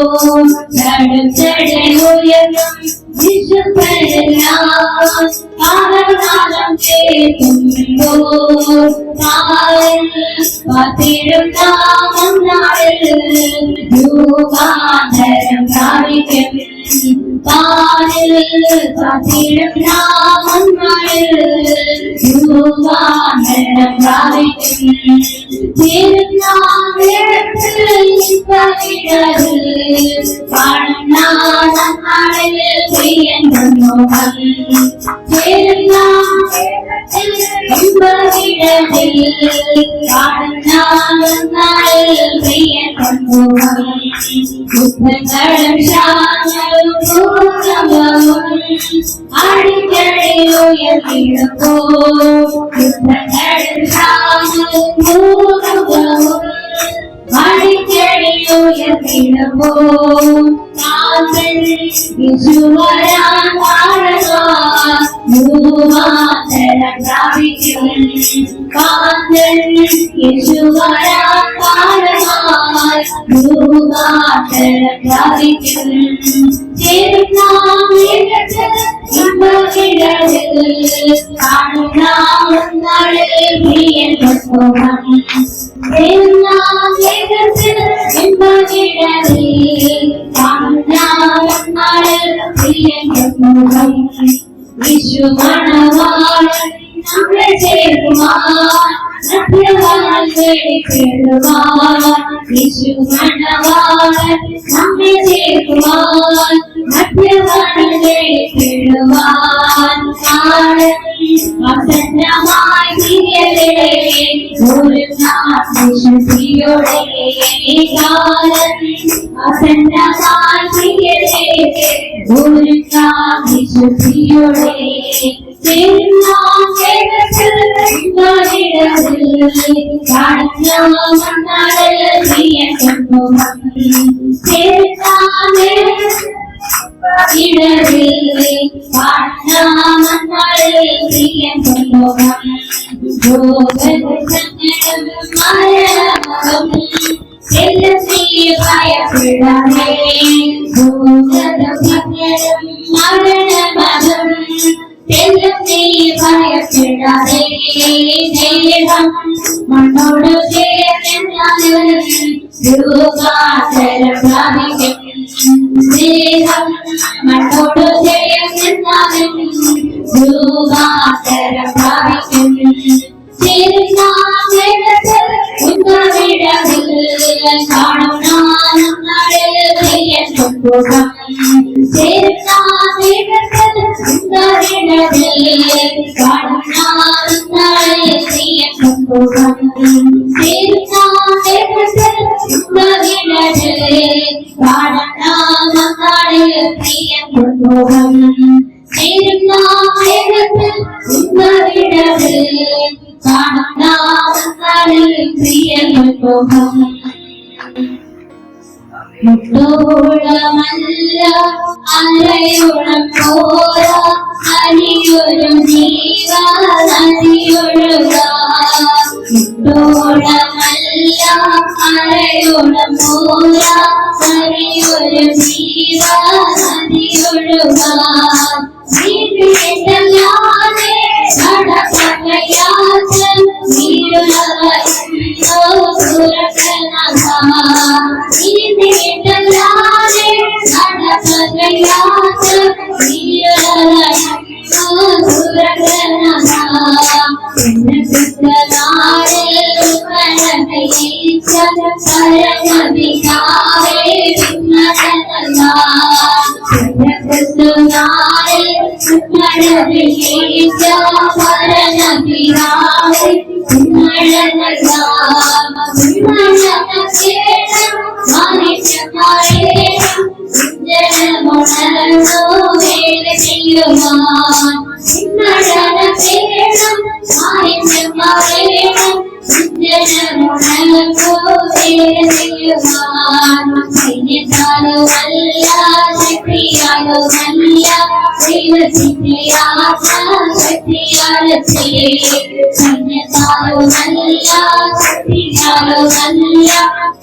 ശക്തിയാലുമല്ല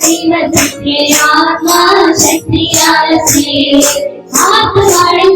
ദൈവത്തിന്റെ ആത്മാശക്തിയാലേ ആത്മാവിൽ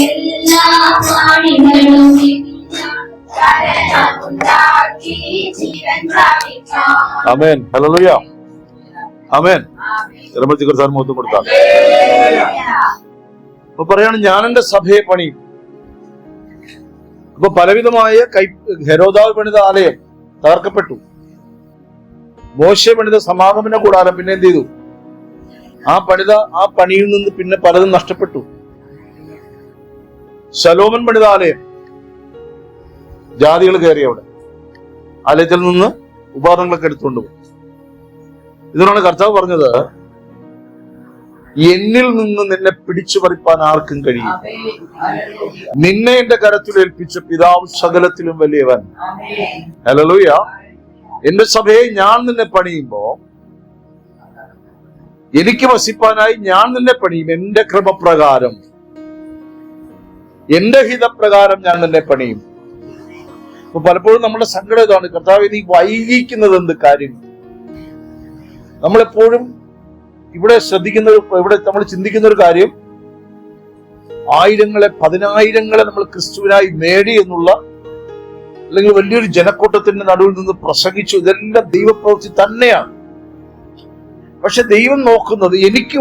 എല്ലാ പ്രാണികളും ആമേൻ. ഹല്ലേലൂയ. ആമേൻ. സാർ മുഖത്ത് കൊടുത്താൽ അപ്പൊ പറയാണ് ഞാൻ എന്റെ സഭയെ പണിയും. അപ്പൊ പലവിധമായ ഹെരോദാവ് പണിത ആലയം തകർക്കപ്പെട്ടു. മോശെ പണിത സമാഗമന കൂടാരം പിന്നെ എന്ത് ചെയ്തു? ആ പണിയിൽ നിന്ന് പിന്നെ പലതും നഷ്ടപ്പെട്ടു. ശലോമൻ പണിത ആലയം ജാതികൾ കയറി അവിടെ ആലയത്തിൽ നിന്ന് ഉപാദങ്ങളൊക്കെ എടുത്തുകൊണ്ടുപോകും. ഇതിനാണ് കർത്താവ് പറഞ്ഞത്, എന്നിൽ നിന്ന് നിന്നെ പിടിച്ചു പറിപ്പാൻ ആർക്കും കഴിയും. നിന്നെ എന്റെ കരത്തിൽ ഏൽപ്പിച്ച പിതാവ് സകലത്തിലും വലിയവൻ. ഹല്ലേലൂയ. എന്റെ സഭയെ ഞാൻ നിന്നെ പണിയുമ്പോ എനിക്ക് വസിപ്പാനായി ഞാൻ നിന്നെ പണിയും. എന്റെ ക്രമപ്രകാരം എന്റെ ഹിതപ്രകാരം ഞാൻ നിന്നെ പണിയും. അപ്പൊ പലപ്പോഴും നമ്മുടെ സങ്കടം ഇതാണ്, കർത്താവേ നീ വൈകിക്കുന്നത് എന്ത് കാര്യം? നമ്മളെപ്പോഴും ഇവിടെ ഇവിടെ നമ്മൾ ചിന്തിക്കുന്ന ഒരു കാര്യം, ആയിരങ്ങളെ പതിനായിരങ്ങളെ നമ്മൾ ക്രിസ്തുവിനായി നേടി എന്നുള്ള, അല്ലെങ്കിൽ വലിയൊരു ജനക്കൂട്ടത്തിന്റെ നടുവിൽ നിന്ന് പ്രസംഗിച്ചു, ഇതെല്ലാം ദൈവപ്രവൃത്തി തന്നെയാണ്. പക്ഷെ ദൈവം നോക്കുന്നത് എനിക്ക്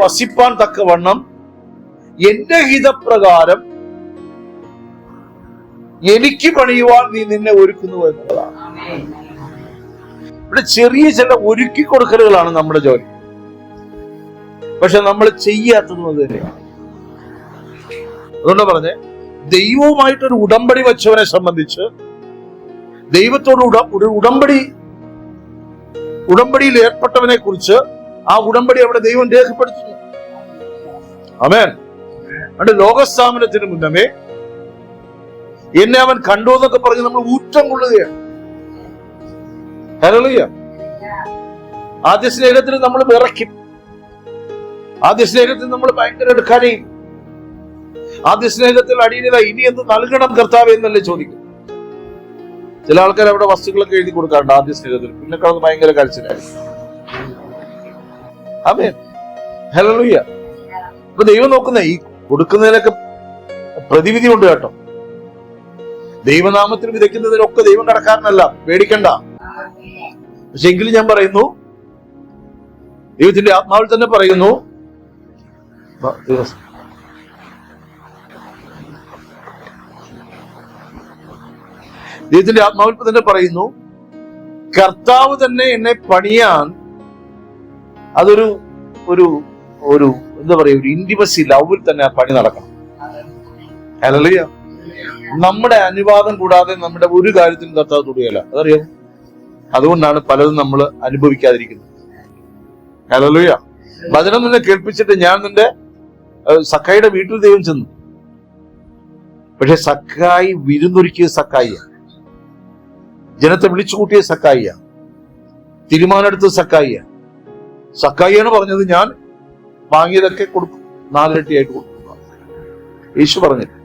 വസിപ്പാൻ തക്കവണ്ണം എന്റെ ഹിതപ്രകാരം എനിക്ക് പണിയുവാൻ നീ നിന്നെ ഒരുക്കുന്നു എന്നുള്ളതാണ്. ഇവിടെ ചെറിയ ചില ഒരുക്കി കൊടുക്കലുകളാണ് നമ്മുടെ ജോലി, പക്ഷെ നമ്മൾ ചെയ്യാത്തതും അത് തന്നെയാണ്. അതുകൊണ്ടാ പറഞ്ഞേ, ദൈവവുമായിട്ടൊരു ഉടമ്പടി വച്ചവനെ സംബന്ധിച്ച് ദൈവത്തോട് ഒരു ഉടമ്പടിയിൽ ഏർപ്പെട്ടവനെ കുറിച്ച് ആ ഉടമ്പടി അവിടെ ദൈവം രേഖപ്പെടുത്തുന്നു. ആമേൻ. അതുകൊണ്ട് ലോകസ്ഥാപനത്തിന് മുന്നമേ എന്നെ അവൻ കണ്ടു എന്നൊക്കെ പറഞ്ഞ് നമ്മൾ ഊറ്റം കൊള്ളുകയാണ്. ഹല്ലേലൂയ. ആദ്യ സ്നേഹത്തിൽ നമ്മൾ വിറയ്ക്കും, ആദ്യ സ്നേഹത്തിൽ നമ്മൾ ഭയങ്കര എടുക്കാനെയും, ആദ്യ സ്നേഹത്തിൽ അടിയില ഇനി എന്ത് നൽകണം കർത്താവ് എന്നല്ലേ ചോദിക്കും. ചില ആൾക്കാർ അവിടെ വസ്തുക്കളൊക്കെ എഴുതി കൊടുക്കാറുണ്ട് ആദ്യ സ്നേഹത്തിൽ, പിന്നെ കിടന്ന് ഭയങ്കര കരച്ചിലായിരിക്കും. ആമേൻ. ഹല്ലേലൂയ. അപ്പൊ ദൈവം നോക്കുന്ന ഈ കൊടുക്കുന്നതിനൊക്കെ പ്രതിവിധി ഉണ്ട് കേട്ടോ. ദൈവനാമത്തിൽ വിതയ്ക്കുന്നതിനൊക്കെ ദൈവം കടക്കാരനല്ല, പേടിക്കണ്ട. പക്ഷെ എങ്കിലും ഞാൻ പറയുന്നു, ദൈവത്തിന്റെ ആത്മാവിൽ തന്നെ പറയുന്നു, ദൈവത്തിന്റെ ആത്മാവിൽ തന്നെ പറയുന്നു, കർത്താവ് തന്നെ എന്നെ പണിയാൻ അതൊരു ഒരു ഒരു എന്താ പറയാ, ഒരു ഇന്റിമസി ലവിൽ തന്നെ ആ പണി നടക്കണം. ഹല്ലേലൂയ. നമ്മുടെ അനുവാദം കൂടാതെ നമ്മുടെ ഒരു കാര്യത്തിനും കർത്താവ് തൊടുകയില്ല, അതറിയാം. അതുകൊണ്ടാണ് പലതും നമ്മൾ അനുഭവിക്കാതിരിക്കുന്നത്. ഹല്ലേലൂയ. വചനം നിന്നെ കേൾപ്പിച്ചിട്ട് ഞാൻ നിന്റെ സക്കായിയുടെ വീട്ടിൽ ദൈവം ചെന്നു. പക്ഷെ സക്കായി വിരുന്നൊരുക്കിയ സക്കായിയ, ജനത്തെ വിളിച്ചു കൂട്ടിയ സക്കായിയ, തീരുമാനമെടുത്ത സക്കായിയ. സക്കായിയാണ് പറഞ്ഞത് ഞാൻ വാങ്ങിയതൊക്കെ കൊടുക്കും, 4 ഇരട്ടിയായിട്ട് കൊടുക്കും. യേശു പറഞ്ഞില്ല.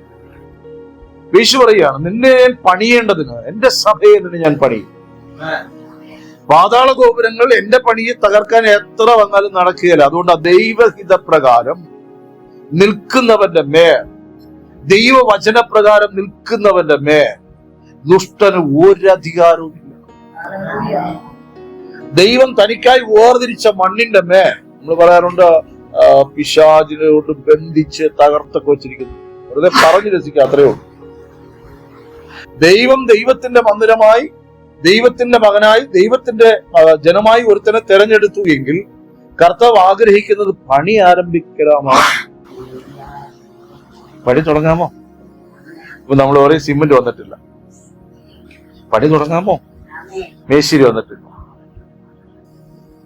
യേശു പറയാണ്, നിന്നെ ഞാൻ പണിയേണ്ടതിന് എന്റെ സഭയെ നിന്നെ ഞാൻ പണിയും. പാതാള ഗോപുരങ്ങൾ എന്റെ പണിയെ തകർക്കാൻ എത്ര വന്നാലും നടക്കുകയില്ല. അതുകൊണ്ട് ദൈവഹിതപ്രകാരം നിൽക്കുന്നവന്റെ മേൽ, ദൈവവചനപ്രകാരം നിൽക്കുന്നവന്റെ മേൽ ദുഷ്ടന് ഒരധികാരവും ഇല്ല. ദൈവം തനിക്കായി വേർതിരിച്ച മണ്ണിന്റെ മേൽ, നമ്മൾ പറയാറുണ്ട് പിശാചിനോട് ബന്ധിച്ച് തകർത്തൊക്കെ വെച്ചിരിക്കുന്നു. വെറുതെ പറഞ്ഞു രസിക്കുക, അത്രയേ ഉള്ളൂ. ദൈവം ദൈവത്തിന്റെ മന്ദിരമായി, ദൈവത്തിന്റെ മകനായി, ദൈവത്തിന്റെ ജനമായി ഒരുത്തനെ തെരഞ്ഞെടുത്തു എങ്കിൽ കർത്താവ് ആഗ്രഹിക്കുന്നത് പണി ആരംഭിക്കാമോ? പണി തുടങ്ങാമോ? ഇപ്പൊ നമ്മൾ ഒരേ സിമെന്റ് വന്നിട്ടില്ല, പണി തുടങ്ങാമോ? മേശിരി വന്നിട്ടില്ല.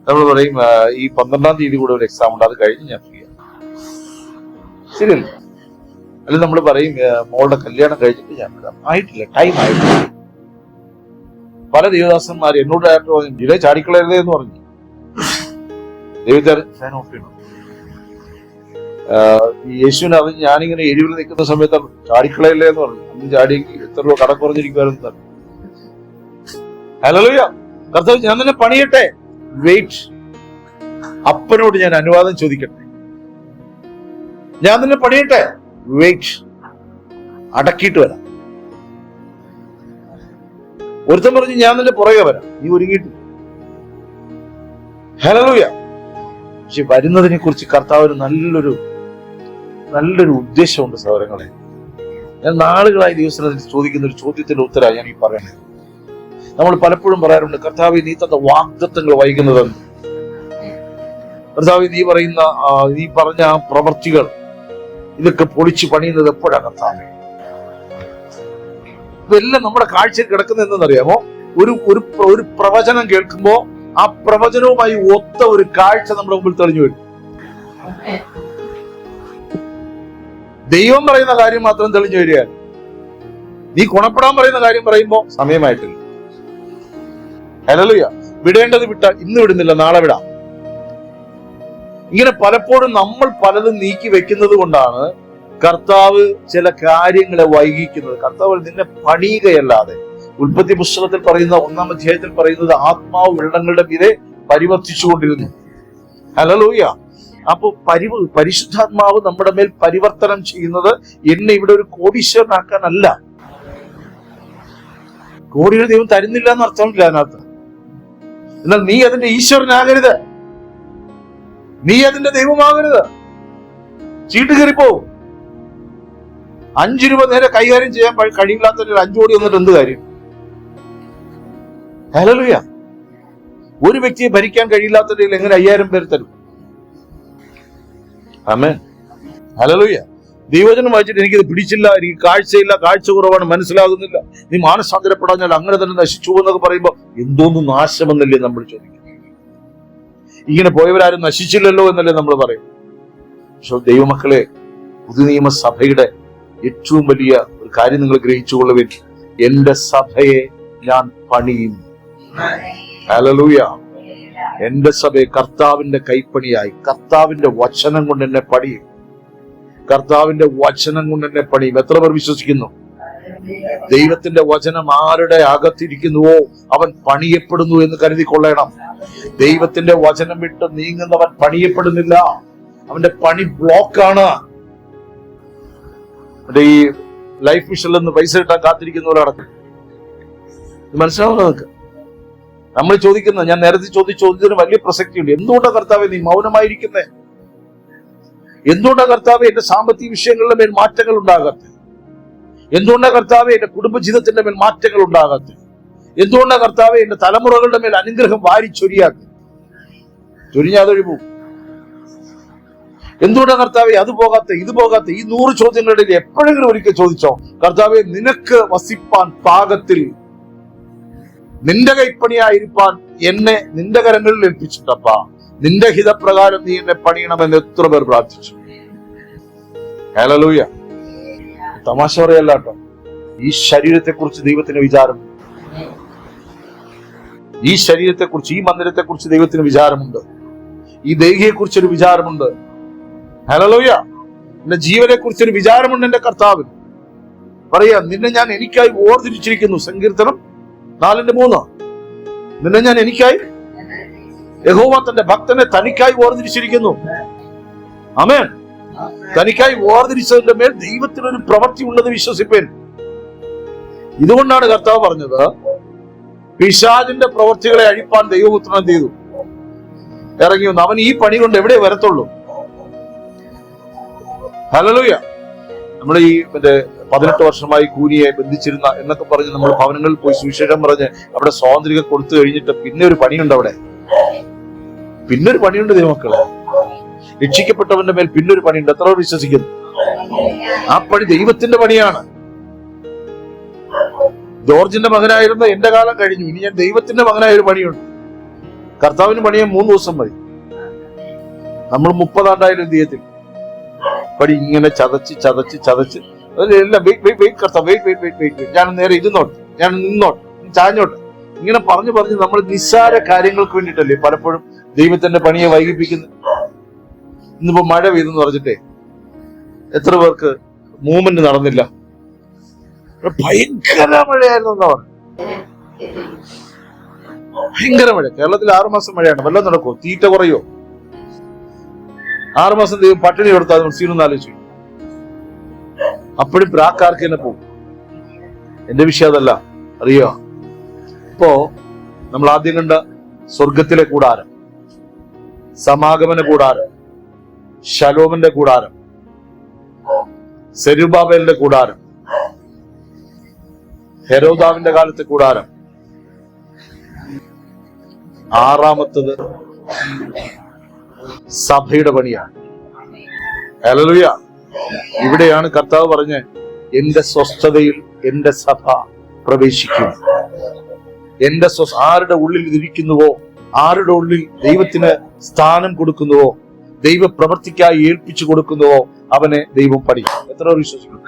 നമ്മൾ പറയും ഈ 12-ാം തീയതി കൂടെ ഒരു എക്സാം ഉണ്ട്, അത് കഴിഞ്ഞ് ഞാൻ ഫ്രീ ആണ്. ശരിയല്ലേ? അല്ലെങ്കിൽ നമ്മൾ പറയും മോളുടെ കല്യാണം കഴിഞ്ഞിട്ട് ഞാൻ ആയിട്ടില്ല, ടൈം ആയിട്ടില്ല. പല ദേവദാസന്മാർ എന്നോട് പറഞ്ഞു, ജില്ല ചാടിക്കളയരുതേ എന്ന് പറഞ്ഞു. ഫാൻ ഓഫ് ചെയ്യണം. യേശുവിനെ അത് ഞാനിങ്ങനെ എരിവിൽ നിൽക്കുന്ന സമയത്ത് ചാടിക്കളയല്ലേ എന്ന് പറഞ്ഞു. അന്ന് ചാടി എത്ര രൂപ കടം കുറഞ്ഞിരിക്കുവായിരുന്നു. ഹല്ലേലൂയ. കർത്താവ് ഞാൻ തന്നെ പണിയട്ടെ, വെയിറ്റ്. അപ്പനോട് ഞാൻ അനുവാദം ചോദിക്കട്ടെ, ഞാൻ തന്നെ പണിയട്ടെ, വെയിറ്റ്. അടക്കിയിട്ട് വരാം. ഒരുത്തൻ പറഞ്ഞു ഞാൻ നിന്റെ പുറകെ വരാം, നീ ഒരുങ്ങിയിട്ട്. ഹല്ലേലൂയ. പക്ഷെ വരുന്നതിനെ കുറിച്ച് കർത്താവിന് നല്ലൊരു ഉദ്ദേശമുണ്ട് സഹോദരങ്ങളെ. ഞാൻ നാളുകളായി ദിവസത്തിൽ ചോദിക്കുന്ന ഒരു ചോദ്യത്തിന്റെ ഉത്തരമാണ് ഞാൻ ഈ പറയുന്നത്. നമ്മൾ പലപ്പോഴും പറയാറുണ്ട്, കർത്താവ് നീ തന്ന വാഗ്ദത്തങ്ങൾ വൈകുന്നതെന്ന്. കർത്താവ് നീ പറഞ്ഞ ആ പ്രവർത്തികൾ ഇതൊക്കെ പൊളിച്ചു പണിയുന്നത് എപ്പോഴാണ് കർത്താവ്? ഇതെല്ലാം നമ്മുടെ കാഴ്ചയിൽ കിടക്കുന്ന എന്തെന്നറിയാമോ? ഒരു പ്രവചനം കേൾക്കുമ്പോ ആ പ്രവചനവുമായി ഒത്ത ഒരു കാഴ്ച നമ്മുടെ മുമ്പിൽ തെളിഞ്ഞു വരും. ദൈവം പറയുന്ന കാര്യം മാത്രം തെളിഞ്ഞു വരികയാണ്. നീ ഗുണപ്പെടാൻ പറയുന്ന കാര്യം പറയുമ്പോ സമയമായിട്ടില്ല. ഹല്ലേലൂയ. വിടേണ്ടത് വിട്ടാൽ ഇന്ന് വിടുന്നില്ല, നാളെ വിടാം. ഇങ്ങനെ പലപ്പോഴും നമ്മൾ പലതും നീക്കി വെക്കുന്നത് കൊണ്ടാണ് കർത്താവ് ചില കാര്യങ്ങളെ വൈകിക്കുന്നത്. കർത്താവ് നിന്നെ പണിയുകയല്ലാതെ, ഉൽപ്പത്തി പുസ്തകത്തിൽ പറയുന്ന 1-ാം അധ്യായത്തിൽ പറയുന്നത് ആത്മാവ് വെള്ളങ്ങളുടെ മീതെ പരിവർത്തിച്ചുകൊണ്ടിരുന്നു. ഹല്ലേലൂയ. അപ്പൊ പരിശുദ്ധാത്മാവ് നമ്മുടെ മേൽ പരിവർത്തനം ചെയ്യുന്നത് എന്നെ ഇവിടെ ഒരു കോടീശ്വരനാക്കാനല്ല. കോടികൾ ദൈവം തരുന്നില്ല എന്ന് അർത്ഥമില്ല അതിനകത്ത്. എന്നാൽ നീ അതിന്റെ ഈശ്വരനാകരുത്, നീ അതിന്റെ ദൈവമാകരുത്. ചീട്ട് കയറിപ്പോവും. 5 രൂപ നേരെ കൈകാര്യം ചെയ്യാൻ കഴിയില്ലാത്ത 5 കോടി വന്നിട്ട് എന്ത് കാര്യം? ഹല്ലേലൂയ. ഒരു വ്യക്തിയെ ഭരിക്കാൻ കഴിയില്ലാത്തതിൽ എങ്ങനെ 5000 പേര് തരും? ആമേൻ. ഹല്ലേലൂയ. ദൈവവചനം വായിച്ചിട്ട് എനിക്കിത് പിടിച്ചില്ല, എനിക്ക് കാഴ്ചയില്ല, കാഴ്ച കുറവാണ്, മനസ്സിലാകുന്നില്ല, നീ മാനസാന്തരപ്പെടാഞ്ഞാൽ അങ്ങനെ തന്നെ നശിച്ചു എന്നൊക്കെ പറയുമ്പോ എന്തോന്ന് നാശമെന്നല്ലേ നമ്മൾ ചോദിക്കും. ഇങ്ങനെ പോയവരാരും നശിച്ചില്ലല്ലോ എന്നല്ലേ നമ്മൾ പറയും. പക്ഷെ ദൈവമക്കളെ, പുതിയ നിയമസഭയുടെ ഏറ്റവും വലിയ ഒരു കാര്യം നിങ്ങൾ ഗ്രഹിച്ചുകൊള്ളുവിൻ. എന്റെ സഭയെ ഞാൻ പണിയും. ഹല്ലേലൂയ. എന്റെ സഭയെ കർത്താവിന്റെ കൈപ്പണിയായി, കർത്താവിന്റെ വചനം കൊണ്ട് എന്നെ പണിയും. കർത്താവിന്റെ വചനം കൊണ്ട് എന്നെ പണിയും. എത്ര പേർ വിശ്വസിക്കുന്നു? ദൈവത്തിന്റെ വചനം ആരുടെ അകത്തിരിക്കുന്നുവോ അവൻ പണിയപ്പെടുന്നു എന്ന് കരുതിക്കൊള്ളണം. ദൈവത്തിന്റെ വചനം വിട്ട് നീങ്ങുന്നവൻ പണിയപ്പെടുന്നില്ല, അവന്റെ പണി ബ്ലോക്കാണ്. ഈ ലൈഫ് മിഷനിൽ നിന്ന് പൈസ കിട്ടാൻ കാത്തിരിക്കുന്നവരടക്കം. മനസ്സിലാവുന്ന നിങ്ങൾക്ക്? നമ്മൾ ചോദിക്കുന്ന, ഞാൻ നേരത്തെ ചോദ്യത്തിന് വലിയ പ്രസക്തിയുണ്ട്. എന്തുകൊണ്ടാണ് കർത്താവെ നീ മൗനമായിരിക്കുന്നേ? എന്തുകൊണ്ടാണ് കർത്താവെ എന്റെ സാമ്പത്തിക വിഷയങ്ങളുടെ മേൽ മാറ്റങ്ങൾ ഉണ്ടാകാത്ത? എന്തുകൊണ്ടാണ് കർത്താവെ എന്റെ കുടുംബജീവിതത്തിന്റെ മേൽ മാറ്റങ്ങൾ ഉണ്ടാകാത്ത? എന്തുകൊണ്ടാണ് കർത്താവെ എന്റെ തലമുറകളുടെ മേൽ അനുഗ്രഹം വാരി ചൊരിയാത്ത? ചൊരിഞ്ഞാതൊഴി പോകും. എന്തുകൊണ്ടാണ് കർത്താവെ അത് പോകാത്ത, ഇത് പോകാത്ത? ഈ 100 ചോദ്യങ്ങളുടെ ഇടയിൽ എപ്പോഴെങ്കിലും ഒരിക്കൽ ചോദിച്ചോ, കർത്താവെ നിനക്ക് വസിപ്പാൻ പാകത്തിൽ നിന്റെ കൈപ്പണിയായിരിക്കാൻ എന്നെ നിന്റെ കരങ്ങളിൽ ഏൽപ്പിച്ചിട്ടപ്പാ, നിന്റെ ഹിതപ്രകാരം നീ എന്നെ പണിയണമെന്ന് എത്ര പേർ പ്രാർത്ഥിച്ചു? ഹല്ലേലൂയ. തമാശ പറയല്ല കേട്ടോ. ഈ ശരീരത്തെ കുറിച്ച് ദൈവത്തിന് വിചാരമുണ്ട്. ഈ ശരീരത്തെ കുറിച്ച്, ഈ മന്ദിരത്തെ കുറിച്ച് ദൈവത്തിന് വിചാരമുണ്ട്. ഈ ദേഹിയെ കുറിച്ചൊരു വിചാരമുണ്ട്. ഹല്ലേലൂയ. എന്റെ ജീവനെ കുറിച്ചൊരു വിചാരമുണ്ട് എന്റെ കർത്താവിന്. പറയാ, നിന്നെ ഞാൻ എനിക്കായി ഓർത്തിരിച്ചിരിക്കുന്നു. സങ്കീർത്തനം 4:3. നിന്നെ ഞാൻ എനിക്കായി, യഹോവ തന്റെ ഭക്തനെ തനിക്കായി ഓർത്തിരിച്ചിരിക്കുന്നു. ആമേൻ. തനിക്കായി ഓർത്തിരിച്ചതിന്റെ മേൽ ദൈവത്തിനൊരു പ്രവൃത്തി ഉള്ളത് വിശ്വസിപ്പേൻ. ഇതുകൊണ്ടാണ് കർത്താവ് പറഞ്ഞത്, പിശാചിന്റെ പ്രവൃത്തികളെ അഴിപ്പാൻ ദൈവപുത്രൻ എന്ത് ചെയ്തു? ഇറങ്ങി വന്നു. അവൻ ഈ പണി കൊണ്ട് എവിടെ വരത്തുള്ളൂ? ഹല്ലേലൂയ. നമ്മുടെ ഈ 18 വർഷമായി കൂലിയെ ബന്ധിച്ചിരുന്ന എന്നൊക്കെ പറഞ്ഞ് നമ്മൾ ഭവനങ്ങളിൽ പോയി സുവിശേഷം പറഞ്ഞ് അവിടെ സ്വാതന്ത്ര്യം കൊടുത്തു കഴിഞ്ഞിട്ട് പിന്നെ ഒരു പണിയുണ്ട് അവിടെ. പിന്നെ ഒരു പണിയുണ്ട് ദൈവമക്കളെ. രക്ഷിക്കപ്പെട്ടവന്റെ മേൽ പിന്നൊരു പണിയുണ്ട്. എത്ര വിശ്വസിക്കുന്നു? ആ പണി ദൈവത്തിന്റെ പണിയാണ്. ജോർജിന്റെ മകനായിരുന്ന എന്റെ കാലം കഴിഞ്ഞു. ഇനി ഞാൻ ദൈവത്തിന്റെ മകനായ ഒരു പണിയുണ്ട്. കർത്താവിന് പണിയാൻ 3 ദിവസം മതി. നമ്മൾ 30 ആണ്ടായാലും എന്ത് ചെയ്യത്തില്ല. പടി ഇങ്ങനെ ചതച്ച് ചതച്ച് ചതച്ച് എല്ലാം വെയിറ്റ് ഞാൻ നേരെ ഇരുന്നോട്ടെ, ഞാൻ നിന്നോട്ടെ, ചാഞ്ഞോട്ടെ, ഇങ്ങനെ പറഞ്ഞു പറഞ്ഞ് നമ്മൾ നിസ്സാര കാര്യങ്ങൾക്ക് വേണ്ടിയിട്ടല്ലേ പലപ്പോഴും ദൈവത്തിന്റെ പണിയെ വൈകിപ്പിക്കുന്നത്. ഇന്നിപ്പോ മഴ പെയ്തെന്ന് പറഞ്ഞിട്ടേ എത്ര പേർക്ക് മൂവ്മെന്റ് നടന്നില്ല. ഭയങ്കര മഴയായിരുന്നു എന്നാ പറഞ്ഞു. ഭയങ്കര മഴ. കേരളത്തിൽ 6 മാസം മഴയാണ്. വല്ലതും നടക്കുമോ? തീറ്റ കുറയോ? 6 മാസം ദൈവം പട്ടിണി കൊടുത്താൽ സീനൊന്ന് ആലോചിച്ചു. അപ്പോഴും പ്രാക്കാർക്ക് തന്നെ പോകും. എന്റെ വിഷയം അതല്ല, അറിയോ? ഇപ്പോ നമ്മൾ ആദ്യം കണ്ട സ്വർഗത്തിലെ കൂടാരം, സമാഗമന കൂടാരം, ശലോമിന്റെ കൂടാരം, സെരുബാബേലിന്റെ കൂടാരം, ഹെരോദാവിന്റെ കാലത്തെ കൂടാരം, 6ാമത്തത് സഭയുടെ പണിയാണ്. ഹല്ലേലൂയ. ഇവിടെയാണ് കർത്താവ് പറഞ്ഞ് എന്റെ സ്വസ്ഥതയിൽ എന്റെ സഭ പ്രവേശിക്കും. എന്റെ ആരുടെ ഉള്ളിൽ ഇരിക്കുന്നുവോ, ആരുടെ ഉള്ളിൽ ദൈവത്തിന് സ്ഥാനം കൊടുക്കുന്നുവോ, ദൈവ പ്രവർത്തിക്കായി ഏൽപ്പിച്ചു കൊടുക്കുന്നുവോ അവനെ ദൈവം പഠിക്കും. എത്ര വിശ്വസിക്കുന്നു?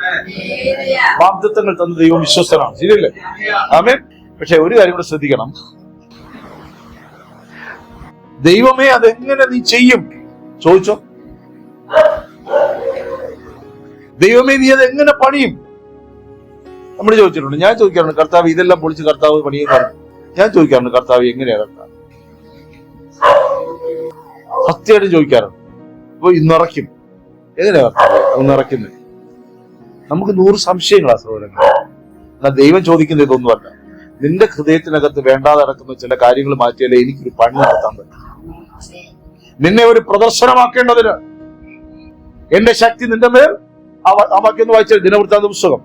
വാഗ്ദത്തങ്ങൾ തന്ന ദൈവം വിശ്വസ്തനാണ്. ശരിയല്ലേ? ആമേൻ. പക്ഷെ ഒരു കാര്യം കൂടെ ശ്രദ്ധിക്കണം. ദൈവമേ അതെങ്ങനെ നീ ചെയ്യും ചോദിച്ചോ. ദൈവമേ നീ അതെങ്ങനെ പണിയും? നമ്മൾ ചോദിച്ചിട്ടുണ്ട്. ഞാൻ ചോദിക്കാറുണ്ട്, കർത്താവ് ഇതെല്ലാം പൊളിച്ച് കർത്താവ് പണിയെ പറഞ്ഞു. ഞാൻ ചോദിക്കാറുണ്ട്, കർത്താവ് എങ്ങനെയാ കർത്താവ്? സത്യമായിട്ട് ചോദിക്കാറുണ്ട്. അപ്പൊ ഇന്നിറക്കും. എങ്ങനെയാ കർത്താവ് ഒന്നിറക്കുന്നത്? നമുക്ക് 100 സംശയങ്ങളാ സഹോദരങ്ങൾ. എന്നാൽ ദൈവം ചോദിക്കുന്ന ഇതൊന്നുമല്ല. നിന്റെ ഹൃദയത്തിനകത്ത് വേണ്ടാതെ നടക്കുന്ന ചില കാര്യങ്ങൾ മാറ്റിയാലേ എനിക്കൊരു പണി നടത്താൻ പറ്റും. നിന്നെ ഒരു പ്രദർശനമാക്കേണ്ടതിന് എന്റെ ശക്തി നിന്റെ മേൽ. ആ വാക്യം ഒന്ന് വായിച്ച ദിനവൃത്താന്ത പുസ്തകം.